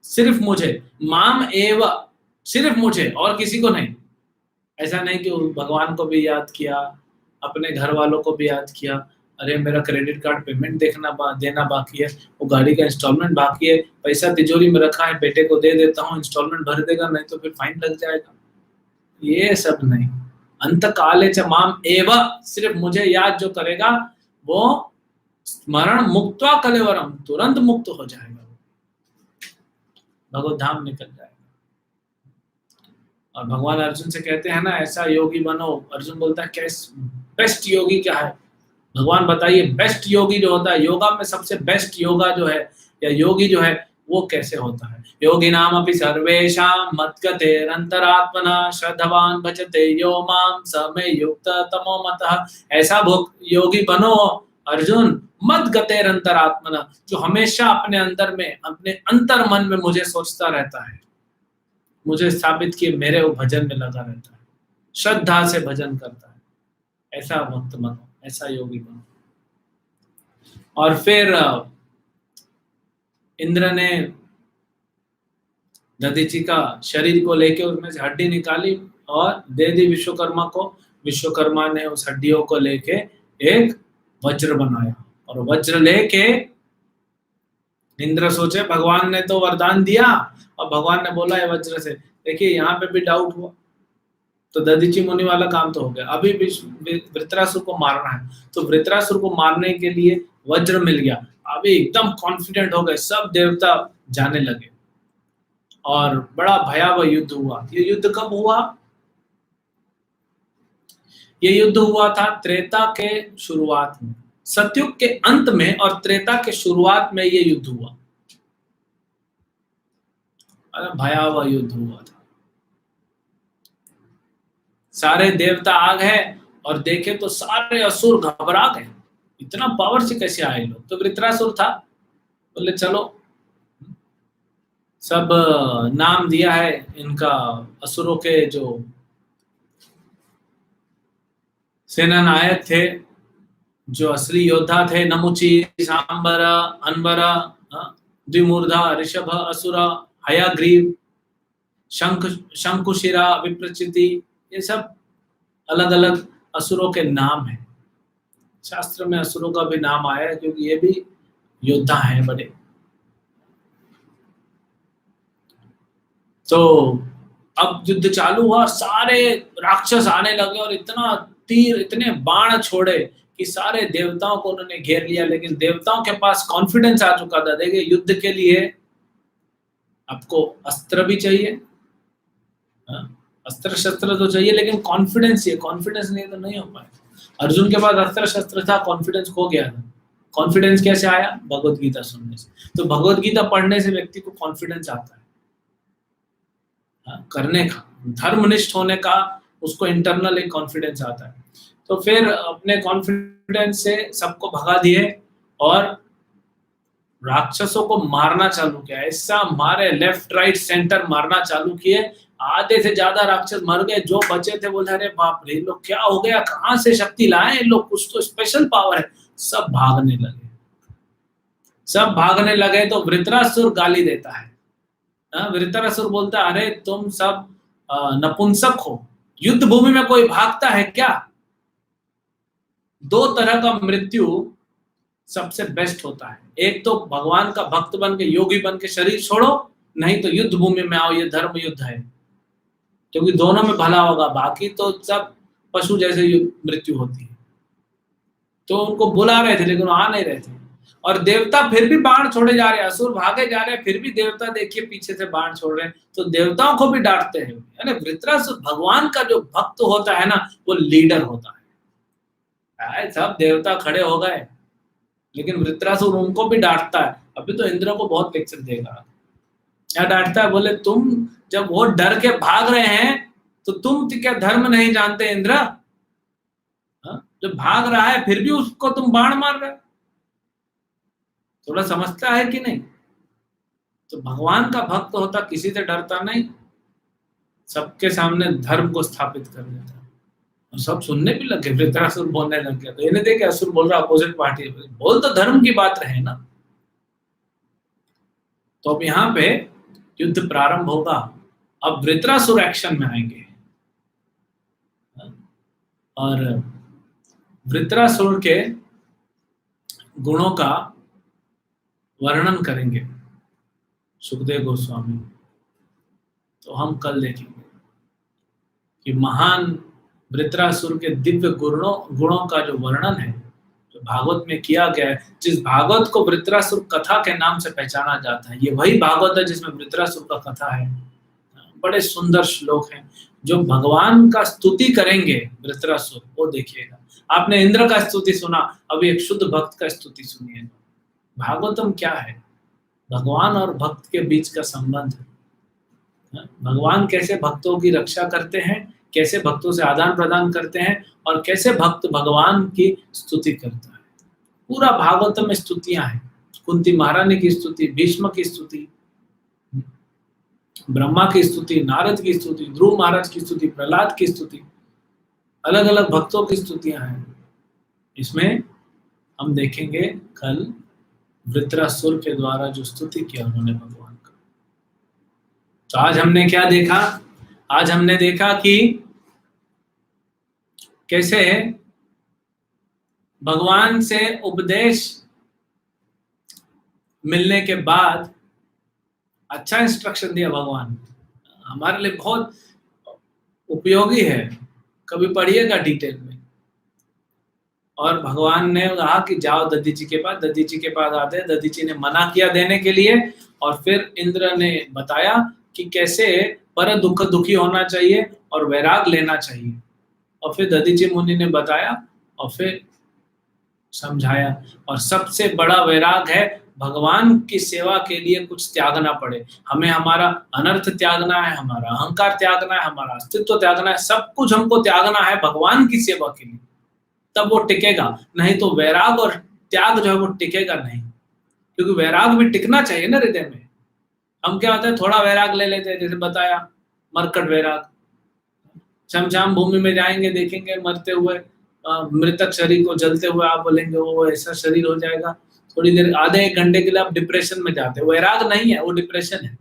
सिर्फ मुझे, माम एव, सिर्फ मुझे और किसी को नहीं, ऐसा नहीं कि भगवान को भी याद किया, अपने घर वालों को भी याद किया, अरे मेरा क्रेडिट कार्ड पेमेंट देना बाकी है, वो गाड़ी का इंस्टॉलमेंट बाकी है, पैसा तिजोरी में रखा है, बेटे को दे देता हूँ, इंस्टॉलमेंट भर देगा, नहीं तो फिर फाइन लग जाएगा, ये सब नहीं। अंत काले च माम एव, सिर्फ मुझे याद जो करेगा वो स्मरण मुक्त्वा कलेवरम, तुरंत मुक्त हो जाएगा, भगवत धाम निकल जाएगा। और भगवान अर्जुन से कहते हैं ना ऐसा योगी बनो, अर्जुन बोलता है कैसे, बेस्ट योगी क्या है, भगवान बताइए बेस्ट योगी जो होता है, योगा में सबसे बेस्ट योगा जो है या योगी जो है वो कैसे होता है। योगी नाम अपि सर्वेषां मद्गतेरंतरात्मना श्रद्धावान भजते यो माम स मे युक्त तमो मतः। ऐसा योगी बनो अर्जुन, मद्गतेरंतरात्मना, जो हमेशा अपने अंदर में, अपने अंतर मन में मुझे सोचता रहता है, मुझे स्थापित किए मेरे वो भजन में लगा रहता है, श्रद्धा से भजन करता है, ऐसा भक्त बनो, ऐसा योगी बनो। और फिर इंद्र ने दधीची का शरीर को लेके उसमें से हड्डी निकाली और दे दी विश्वकर्मा को। विश्वकर्मा ने उस हड्डियों को लेके एक वज्र बनाया, और वज्र लेके इंद्र सोचे भगवान ने तो वरदान दिया, और भगवान ने बोला है वज्र से, देखिए यहाँ पे भी डाउट हुआ, तो दधीची मुनि वाला काम तो हो गया, अभी वृत्रासुर को मारना है, तो वृत्रासुर को मारने के लिए वज्र मिल गया, अभी एकदम कॉन्फिडेंट हो गए, सब देवता जाने लगे और बड़ा भयावह युद्ध हुआ। ये युद्ध कब हुआ? ये युद्ध हुआ था त्रेता के शुरुआत में, सतयुग के अंत में और त्रेता के शुरुआत में ये युद्ध हुआ, भयावह युद्ध हुआ था। सारे देवता आ गए और देखे तो सारे असुर घबरा गए, इतना पावर से कैसे आए लोग। तो वृत्रासुर था, बोले चलो सब नाम दिया है इनका, असुरों के जो सेना नायक थे, जो असली योद्धा थे, नमुचि, सांबर, अनबर, द्विमूर्धा, ऋषभ, असुर, हयाग्रीव, शंकुशिरा, विप्रचिति, ये सब अलग अलग असुरों के नाम हैं। शास्त्र में असुरों का भी नाम आया है क्योंकि ये भी योद्धा हैं बड़े। तो अब युद्ध चालू हुआ, सारे राक्षस आने लगे और इतना तीर, इतने बाण छोड़े कि सारे देवताओं को उन्होंने घेर लिया। लेकिन देवताओं के पास कॉन्फिडेंस आ चुका था, देखिए युद्ध के लिए आपको अस्त्र भी चाहिए, अस्त्र शस्त्र तो चाहिए, लेकिन कॉन्फिडेंस चाहिए, कॉन्फिडेंस नहीं तो नहीं हो पाएगा। अर्जुन के पास अस्त्र शस्त्र था, कॉन्फिडेंस खो गया था। कॉन्फिडेंस कैसे आया? भगवत गीता सुनने से। तो भगवत गीता पढ़ने से व्यक्ति को कॉन्फिडेंस आता है करने का, धर्मनिष्ठ होने का, उसको इंटरनल एक कॉन्फिडेंस आता है। तो फिर अपने कॉन्फिडेंस से सबको भगा दिए और राक्षसों को मारना चालू किया। ऐसा मारे, लेफ्ट राइट सेंटर मारना चालू किए। आधे से ज्यादा राक्षस मर गए, जो बचे थे बोले अरे बाप रे, लोग क्या हो गया, कहां से शक्ति लाए इन लोग, कुछ तो स्पेशल पावर है। सब भागने लगे, सब भागने लगे। तो वृत्रासुर गाली देता है, वृत्रासुर बोलता है अरे तुम सब नपुंसक हो, युद्ध भूमि में कोई भागता है क्या? दो तरह का मृत्यु सबसे बेस्ट होता है, एक तो भगवान का भक्त बन के, योगी बन के शरीर छोड़ो, नहीं तो युद्ध भूमि में आओ, ये धर्म युद्ध है, क्योंकि दोनों में भला होगा। बाकी तो सब पशु जैसे मृत्यु होती है। तो उनको बुला रहे थे लेकिन आ नहीं रहे थे, और देवता फिर भी बाण छोड़े जा रहे हैं, असुर भागे जा रहे हैं, फिर भी देवता देखिए पीछे से बाण छोड़ रहे हैं, तो देवताओं को भी डांटते हैं। यानी वृत्रासुर भगवान का जो भक्त होता है ना, वो लीडर होता है। सब देवता खड़े हो गए लेकिन वृत्रासुर उनको भी डांटता है। अभी तो इंद्र को बहुत लेक्चर देगा, क्या डांटता है, बोले तुम जब वो डर के भाग रहे हैं तो तुम क्या धर्म नहीं जानते इंद्र? जो भाग रहा है फिर भी उसको तुम बाण मार रहे हो, थोड़ा समझता है कि नहीं? तो भगवान का भक्त होता किसी से डरता नहीं, सबके सामने धर्म को स्थापित कर देता। और सब सुनने भी लगे, वृत्रासुर बोलने लग गया। तो इन्हें देखे असुर बोल रहा, अपोजिट पार्टी बोल तो धर्म की बात रहे ना। तो अब यहाँ पे युद्ध प्रारंभ होगा। अब वृत्रासुर एक्शन में आएंगे और वृत्रासुर के गुणों का वर्णन करेंगे सुखदेव गोस्वामी। तो हम कल देखेंगे कि महान वृत्रासुर के दिव्य गुणों का जो वर्णन है, जो भागवत में किया गया है, जिस भागवत को वृत्रासुर कथा के नाम से पहचाना जाता है, ये वही भागवत है जिसमें वृत्रासुर का कथा है। बड़े सुंदर श्लोक हैं जो भगवान का स्तुति करेंगे वृत्रासुर, वो देखिएगा। आपने इंद्र का स्तुति सुना, अभी एक शुद्ध भक्त का स्तुति सुनिए। भागवतम क्या है? भगवान और भक्त के बीच का संबंध है। भगवान कैसे भक्तों की रक्षा करते हैं, कैसे भक्तों से आदान प्रदान करते हैं, और कैसे भक्त भगवान की स्तुति करता है। पूरा भागवतम में स्तुतियां हैं। कुंती महारानी की स्तुति, भीष्म की स्तुति, ब्रह्मा की स्तुति, नारद की स्तुति, ध्रुव महाराज की स्तुति, प्रहलाद की स्तुति, अलग अलग भक्तों की स्तुतियां हैं। इसमें हम देखेंगे कल वृत्रासुर के द्वारा जो स्तुति किया उन्होंने भगवान का। तो आज हमने क्या देखा? आज हमने देखा कि कैसे भगवान से उपदेश मिलने के बाद अच्छा इंस्ट्रक्शन दिया भगवान, हमारे लिए बहुत उपयोगी है, कभी पढ़िएगा डिटेल में। और भगवान ने कहा कि जाओ दधी जी के पास। दधी जी के पास आते, दधी जी ने मना किया देने के लिए, और फिर इंद्र ने बताया कि कैसे पर दुखी होना चाहिए और वैराग लेना चाहिए। और फिर दधी जी मुनि ने बताया और फिर समझाया। और सबसे बड़ा वैराग है भगवान की सेवा के लिए कुछ त्यागना पड़े। हमें हमारा अनर्थ त्यागना है, हमारा अहंकार त्यागना है, हमारा अस्तित्व त्यागना है, सब कुछ हमको त्यागना है भगवान की सेवा के लिए, तब वो टिकेगा। नहीं तो वैराग और त्याग जो है वो टिकेगा नहीं, क्योंकि वैराग भी टिकना चाहिए ना हृदय में। हम क्या होता है, थोड़ा वैराग ले लेते हैं, जैसे बताया मरकट वैराग, शमशान भूमि में जाएंगे, देखेंगे मरते हुए मृतक शरीर को जलते हुए, आप बोलेंगे वो ऐसा शरीर हो जाएगा, थोड़ी देर आधे एक घंटे के लिए आप डिप्रेशन में जाते हो। वैराग नहीं है, वो डिप्रेशन है,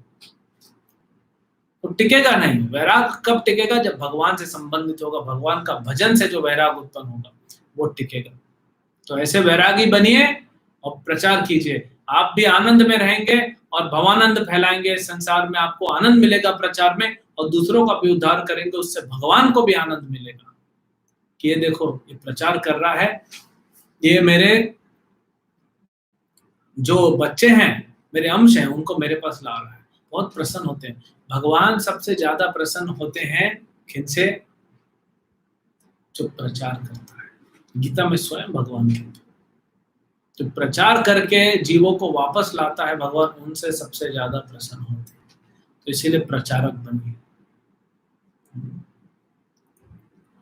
वो टिकेगा नहीं। वैराग कब टिकेगा, जब भगवान से संबंधित होगा, भगवान का भजन से जो वैराग उत्पन्न होगा वो टिकेगा। तो ऐसे वैरागी बनिए और प्रचार कीजिए, आप भी आनंद में रहेंगे और भवानंद फैलाएंगे संसार में, आपको आनंद मिलेगा प्रचार में, और दूसरों का भी उद्धार करेंगे, उससे भगवान को भी आनंद मिलेगा कि ये देखो ये प्रचार कर रहा है, ये मेरे जो बच्चे हैं, मेरे अंश हैं, उनको मेरे पास ला रहा है। बहुत प्रसन्न होते हैं भगवान। सबसे ज्यादा प्रसन्न होते हैं किनसे, जो प्रचार करता है। गीता में स्वयं भगवान कहते हैं, जो प्रचार करके जीवों को वापस लाता है भगवान, उनसे सबसे ज्यादा प्रसन्न होते हैं। तो इसीलिए प्रचारक बनिए।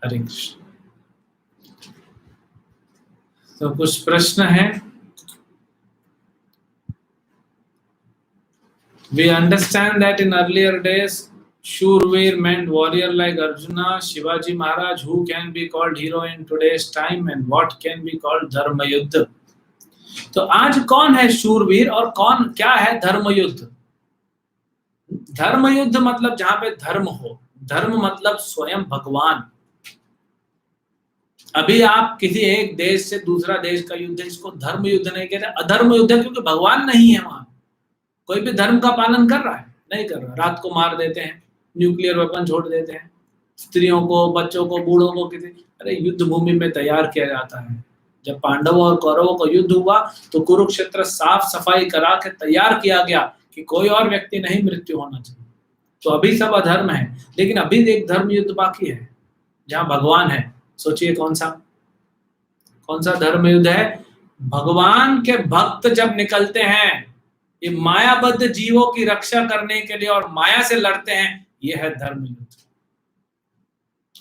हरे कृष्ण। तो कुछ प्रश्न है? We understand that in earlier days, Shurveer meant warrior like Arjuna, Shivaji Maharaj, who can be called hero in today's time, and what can be called धर्म युद्ध। तो आज कौन है शूरवीर और कौन क्या है धर्म युद्ध? धर्म युद्ध मतलब जहां पे धर्म हो, धर्म मतलब स्वयं भगवान। अभी आप किसी एक देश से दूसरा देश का युद्ध, इसको धर्म युद्ध नहीं कहते, अधर्म युद्ध है, क्योंकि भगवान नहीं है वहां। कोई भी धर्म का पालन कर रहा है? नहीं कर रहा। रात को मार देते हैं, न्यूक्लियर वेपन छोड़ देते हैं, स्त्रियों को, बच्चों को, बूढ़ों को किसी। अरे युद्ध भूमि में तैयार किया जाता है। जब पांडवों और कौरवों का युद्ध हुआ तो कुरुक्षेत्र साफ सफाई करा के तैयार किया गया कि कोई और व्यक्ति नहीं मृत्यु होना चाहिए। तो अभी सब अधर्म है, लेकिन अभी एक धर्म युद्ध बाकी है जहां भगवान है। सोचिए कौन सा धर्म युद्ध है? भगवान के भक्त जब निकलते हैं ये मायाबद्ध जीवों की रक्षा करने के लिए और माया से लड़ते हैं, ये है धर्म युद्ध।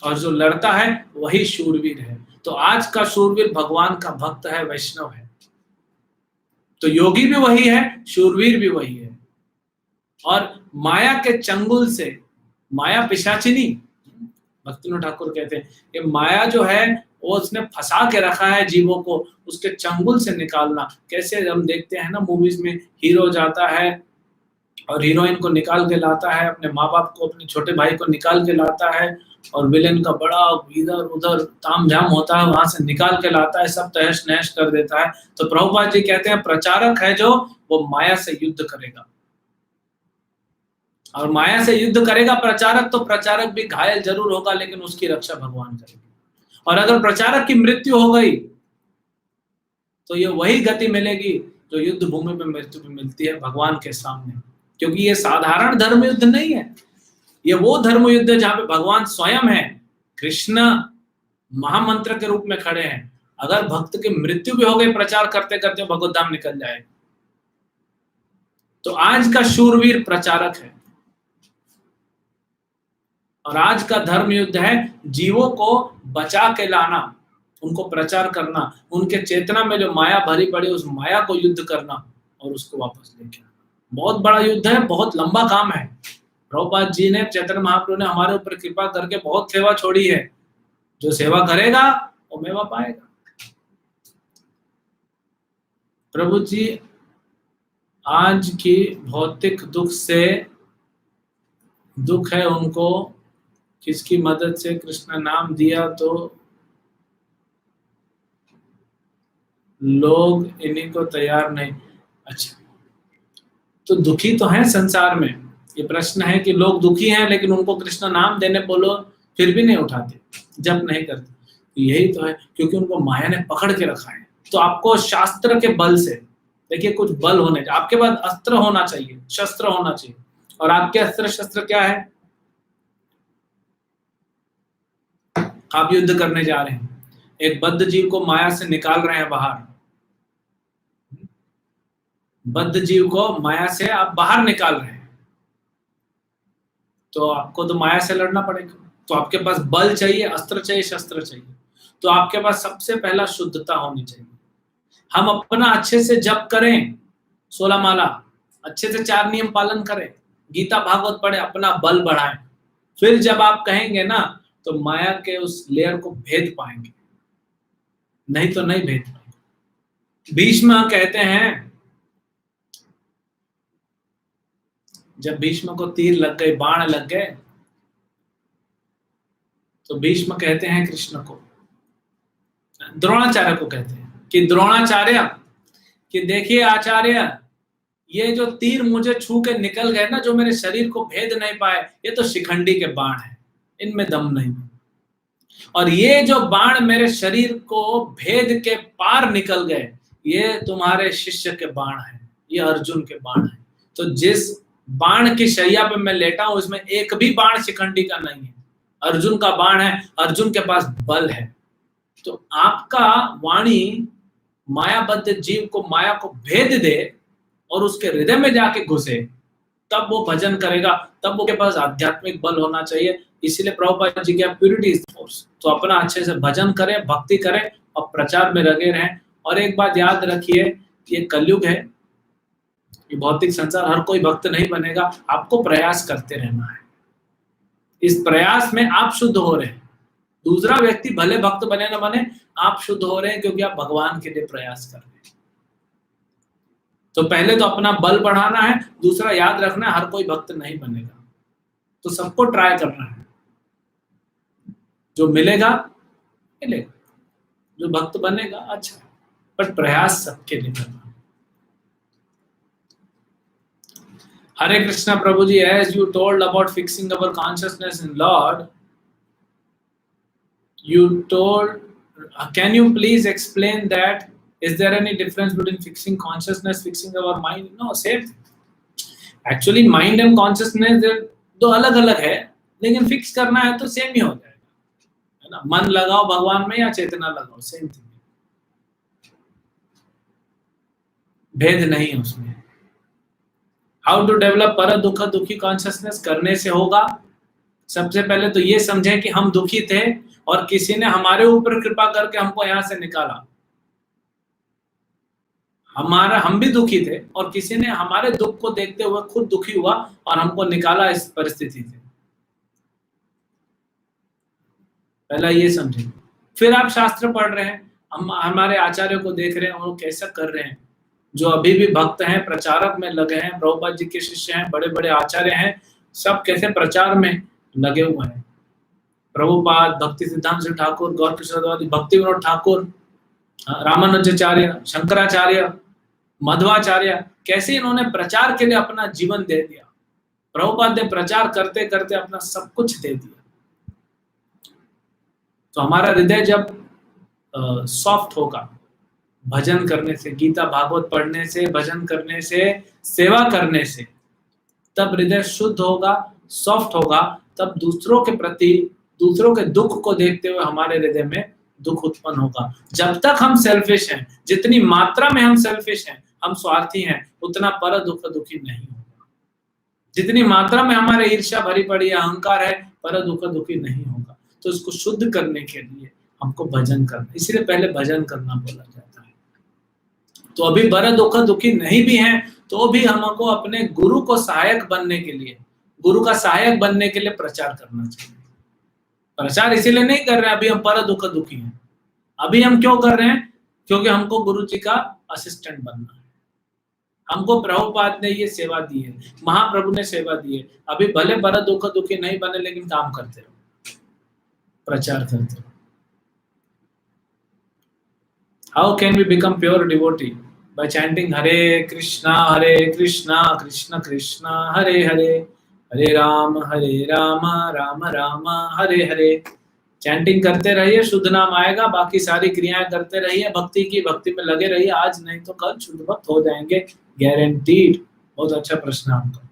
और जो लड़ता है वही शूरवीर है। तो आज का शूरवीर भगवान का भक्त है, वैष्णव है। तो योगी भी वही है, शूरवीर भी वही है। और माया के चंगुल से, माया पिशाचिनी, भक्तिविनोद ठाकुर कहते हैं कि माया जो है वो उसने फंसा के रखा है जीवों को, उसके चंगुल से निकालना। कैसे हम देखते हैं ना मूवीज में, हीरो जाता है और हीरोइन को निकाल के लाता है, अपने माँ बाप को, अपने छोटे भाई को निकाल के लाता है, और विलेन का बड़ा इधर उधर तामझाम होता है, वहां से निकाल के लाता है, सब तहस नहस कर देता है। तो प्रभुपाद जी कहते हैं प्रचारक है जो, वो माया से युद्ध करेगा। और माया से युद्ध करेगा प्रचारक, तो प्रचारक भी घायल जरूर होगा, लेकिन उसकी रक्षा भगवान करेंगे। और अगर प्रचारक की मृत्यु हो गई तो ये वही गति मिलेगी जो युद्ध भूमि में मृत्यु भी मिलती है भगवान के सामने। क्योंकि ये साधारण धर्म युद्ध नहीं है, ये वो धर्म युद्ध है जहां पे भगवान स्वयं है, कृष्ण महामंत्र के रूप में खड़े हैं। अगर भक्त की मृत्यु भी हो गई प्रचार करते करते, भगवत धाम निकल जाएगा। तो आज का शूरवीर प्रचारक है, और आज का धर्म युद्ध है जीवों को बचा के लाना, उनको प्रचार करना, उनके चेतना में जो माया भरी पड़ी उस माया को युद्ध करना और उसको वापस लेके आना। बहुत बड़ा युद्ध है, बहुत लंबा काम है। प्रभुपाद जी ने, चैतन्य महाप्रभु ने हमारे ऊपर कृपा करके बहुत सेवा छोड़ी है। जो सेवा करेगा वो मेवा पाएगा। प्रभु जी आज की भौतिक दुख से दुख है उनको, किसकी मदद से कृष्ण नाम दिया तो लोग इन्हीं को तैयार नहीं। अच्छा, तो दुखी तो है संसार में। ये प्रश्न है कि लोग दुखी हैं लेकिन उनको कृष्ण नाम देने बोलो फिर भी नहीं उठाते, जप नहीं करते। तो यही तो है, क्योंकि उनको माया ने पकड़ के रखा है। तो आपको शास्त्र के बल से, देखिए कुछ बल होने, आपके पास अस्त्र होना चाहिए, शस्त्र होना चाहिए। और आपके अस्त्र शस्त्र क्या है? आप युद्ध करने जा रहे हैं, एक बद्ध जीव को माया से निकाल रहे हैं बाहर। बद्ध जीव को माया से आप बाहर निकाल रहे हैं, तो आपको तो माया से लड़ना पड़ेगा। तो आपके पास बल चाहिए, अस्त्र चाहिए, शस्त्र चाहिए। तो आपके पास सबसे पहला शुद्धता होनी चाहिए। हम अपना अच्छे से जप करें, 16 माला, अच्छे से 4 नियम पालन करें, गीता भागवत पढ़े, अपना बल बढ़ाएं। फिर जब आप कहेंगे ना, तो माया के उस लेयर को भेद पाएंगे, नहीं तो नहीं भेद पाएंगे। भीष्म कहते हैं, जब भीष्म को तीर लग गए, बाण लग गए, तो भीष्म कहते हैं कृष्ण को, द्रोणाचार्य को कहते हैं कि द्रोणाचार्य, कि देखिए आचार्य, ये जो तीर मुझे छू के निकल गए ना, जो मेरे शरीर को भेद नहीं पाए, ये तो शिखंडी के बाण है, इनमें दम नहीं। और ये जो बाण मेरे शरीर को भेद के पार निकल गए, ये तुम्हारे शिष्य के बाण है, ये अर्जुन के बाण है। तो जिस बाण की शैया पे मैं लेटा हूं, इसमें एक भी बाण शिखंडी का नहीं है, अर्जुन का बाण है, अर्जुन के पास बल है। तो आपका वाणी मायाबद्ध जीव को, माया को भेद दे और उसके हृदय में जाके घुसे, तब वो भजन करेगा, तब वो के पास आध्यात्मिक बल होना चाहिए। इसीलिए प्रभुपाद जी की प्यूरिटी इज फोर्स। तो अपना अच्छे से भजन करें, भक्ति करें और प्रचार में लगे रहें। और एक बात याद रखिए, ये कलयुग है, ये भौतिक संसार, हर कोई भक्त नहीं बनेगा, आपको प्रयास करते रहना है। इस प्रयास में आप शुद्ध हो रहे हैं, दूसरा व्यक्ति भले भक्त बने न बने, आप शुद्ध हो रहे हैं, क्योंकि आप भगवान के लिए प्रयास कर रहे हैं। तो पहले तो अपना बल बढ़ाना है, दूसरा याद रखना है, हर कोई भक्त नहीं बनेगा, तो सबको ट्राई करना है, जो मिलेगा मिलेगा, जो भक्त बनेगा अच्छा, पर प्रयास सबके लिए करना। हरे कृष्णा प्रभु जी, as you told about fixing our consciousness in Lord, you told, can you please explain that? Is there any difference between fixing consciousness, fixing our mind? No, same thing. Actually mind and consciousness दो अलग अलग है, लेकिन fix करना है तो same ही हो जाएगा, है ना। मन लगाओ भगवान में या चेतना लगाओ, सेम थिंग, भेद नहीं है उसमें। हाउ टू डेवलप पर दुख दुखी कॉन्शियसनेस करने से होगा। सबसे पहले तो ये समझे कि हम दुखी थे और किसी ने हमारे ऊपर कृपा करके हमको यहां से निकाला। हम भी दुखी थे और किसी ने हमारे दुख को देखते हुए खुद दुखी हुआ और हमको निकाला इस परिस्थिति से। पहला ये समझे। फिर आप शास्त्र पढ़ रहे हैं, हम हमारे आचार्य को देख रहे हैं, वो कैसा कर रहे हैं, जो अभी भी भक्त हैं, प्रचारक में लगे हैं, प्रभुपाद जी के शिष्य हैं, बड़े बड़े आचार्य हैं, सब कैसे प्रचार में लगे हुए हैं। प्रभुपाद, भक्ति सिद्धांत श्री ठाकुर, गौर किशोर, भक्ति विनोद ठाकुर, रामानुजाचार्य, शंकराचार्य, मध्वाचार्य, कैसे इन्होंने प्रचार के लिए अपना जीवन दे दिया। प्रभुपाद ने प्रचार करते करते अपना सब कुछ दे दिया। तो हमारा हृदय जब सॉफ्ट होगा, भजन करने से, गीता भागवत पढ़ने से, भजन करने से, सेवा करने से, तब हृदय शुद्ध होगा, सॉफ्ट होगा, तब दूसरों के प्रति, दूसरों के दुख को देखते हुए हमारे हृदय में दुख उत्पन्न होगा। जब तक हम सेल्फिश हैं, जितनी मात्रा में हम सेल्फिश हैं, हम स्वार्थी हैं, उतना पर दुख दुखी नहीं होगा। जितनी मात्रा में हमारे ईर्ष्या भरी पड़ी है, अहंकार है, पर दुख दुखी नहीं होगा। तो इसको शुद्ध करने के लिए हमको भजन करना, इसलिए पहले भजन करना बोला जाता है। तो अभी बर दुख दुखी नहीं भी हैं, तो भी हमको अपने गुरु को सहायक बनने के लिए, गुरु का सहायक बनने के लिए प्रचार करना चाहिए। प्रचार इसीलिए नहीं कर रहे हैं अभी हम पर दुख दुखी हैं, अभी हम क्यों कर रहे हैं, क्योंकि हमको गुरु जी का असिस्टेंट बनना है। हमको प्रभुपाद ने ये सेवा दी है, महाप्रभु ने सेवा दी है। अभी भले पर दुख दुखी नहीं बने, लेकिन काम करते रहो, प्रचार करते रहो। How can we become pure devotee? By chanting Hare Krishna, Krishna Krishna, Hare Hare, Hare Rama, Rama Rama, Hare Hare। Chanting करते रहिए, शुद्ध नाम आएगा, बाकी सारी क्रियाएं करते रहिए, भक्ति की भक्ति में लगे रहिए। आज नहीं तो कल शुद्ध भक्त हो जाएंगे, गारंटीड। बहुत अच्छा प्रश्न आपका।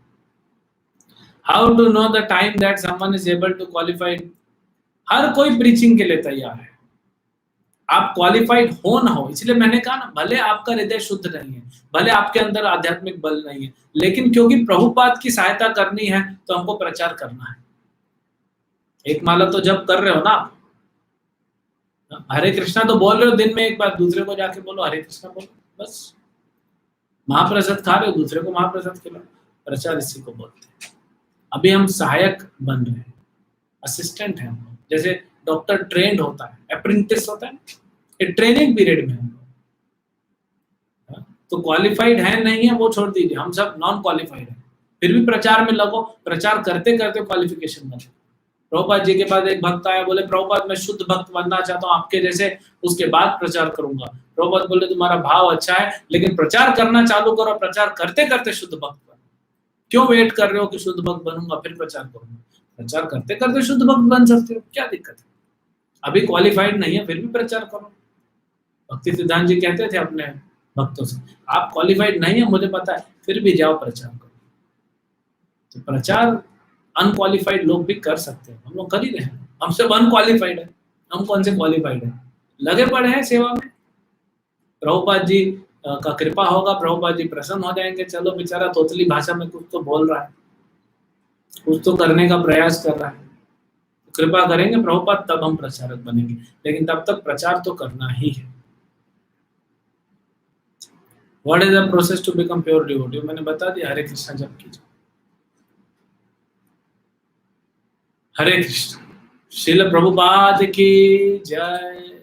How to know the time that someone is able to qualify? हर कोई प्रीचिंग के लिए तैयार है, आप क्वालिफाइड हो ना हो, इसलिए मैंने कहा ना, भले आपका हृदय शुद्ध नहीं है, भले आपके अंदर आध्यात्मिक बल नहीं है, लेकिन क्योंकि प्रभुपाद की सहायता करनी है तो हमको प्रचार करना है। एक माला तो जब कर रहे हो ना आप, हरे कृष्णा तो बोल रहे हो दिन में एक बार, दूसरे को जाके बोलो हरे कृष्णा बोलो, बस। महाप्रसाद खा रहे हो, दूसरे को महाप्रसाद खिलाओ, प्रचार इसी को बोलते हैं। अभी हम सहायक बन रहे हैं, असिस्टेंट है हम लोग। जैसे डॉक्टर ट्रेंड होता है, अप्रेंटिस होता है, ये ट्रेनिंग पीरियड में हम लोग। तो क्वालिफाइड है नहीं है वो छोड़ दीजिए, हम सब नॉन क्वालिफाइड है, फिर भी प्रचार में लगो, प्रचार करते करते क्वालिफिकेशन बने। प्रभुपाद जी के पास एक भक्त आया, बोले प्रभुपाद मैं शुद्ध भक्त बनना चाहता हूँ आपके जैसे, उसके बाद प्रचार करूंगा। प्रभुपाद बोले तुम्हारा भाव अच्छा है, लेकिन प्रचार करना चालू करो, प्रचार करते करते शुद्ध भक्त बनो। क्यों वेट कर रहे हो कि शुद्ध भक्त बनूंगा फिर प्रचार करूंगा? प्रचार करते करते शुद्ध भक्त बन सकते हो, क्या दिक्कत है? अभी क्वालिफाइड नहीं है फिर भी प्रचार करो। भक्ति सिद्धांत जी कहते थे अपने भक्तों से, आप क्वालिफाइड नहीं है मुझे पता है, फिर भी जाओ प्रचार करो। तो प्रचार अनक्वालिफाइड लोग भी कर सकते हैं, हम लोग कर ही रहे हैं, हम सब अनक्वालिफाइड है, हम कौन से क्वालिफाइड है? लगे पड़े हैं सेवा में। प्रभुपाद जी का कृपा होगा, प्रभुपाद जी प्रसन्न हो जाएंगे, चलो बेचारा तोतली भाषा में कुछ तो बोल रहा है, कुछ तो करने का प्रयास कर रहा है, कृपा करेंगे प्रभुपाद, तब हम प्रचारक बनेंगे, लेकिन तब तक प्रचार तो करना ही है। What is the process to become pure devotee? मैंने बता दिया, हरे कृष्णा जप कीजिए। हरे कृष्ण। श्रील प्रभुपाद की जय।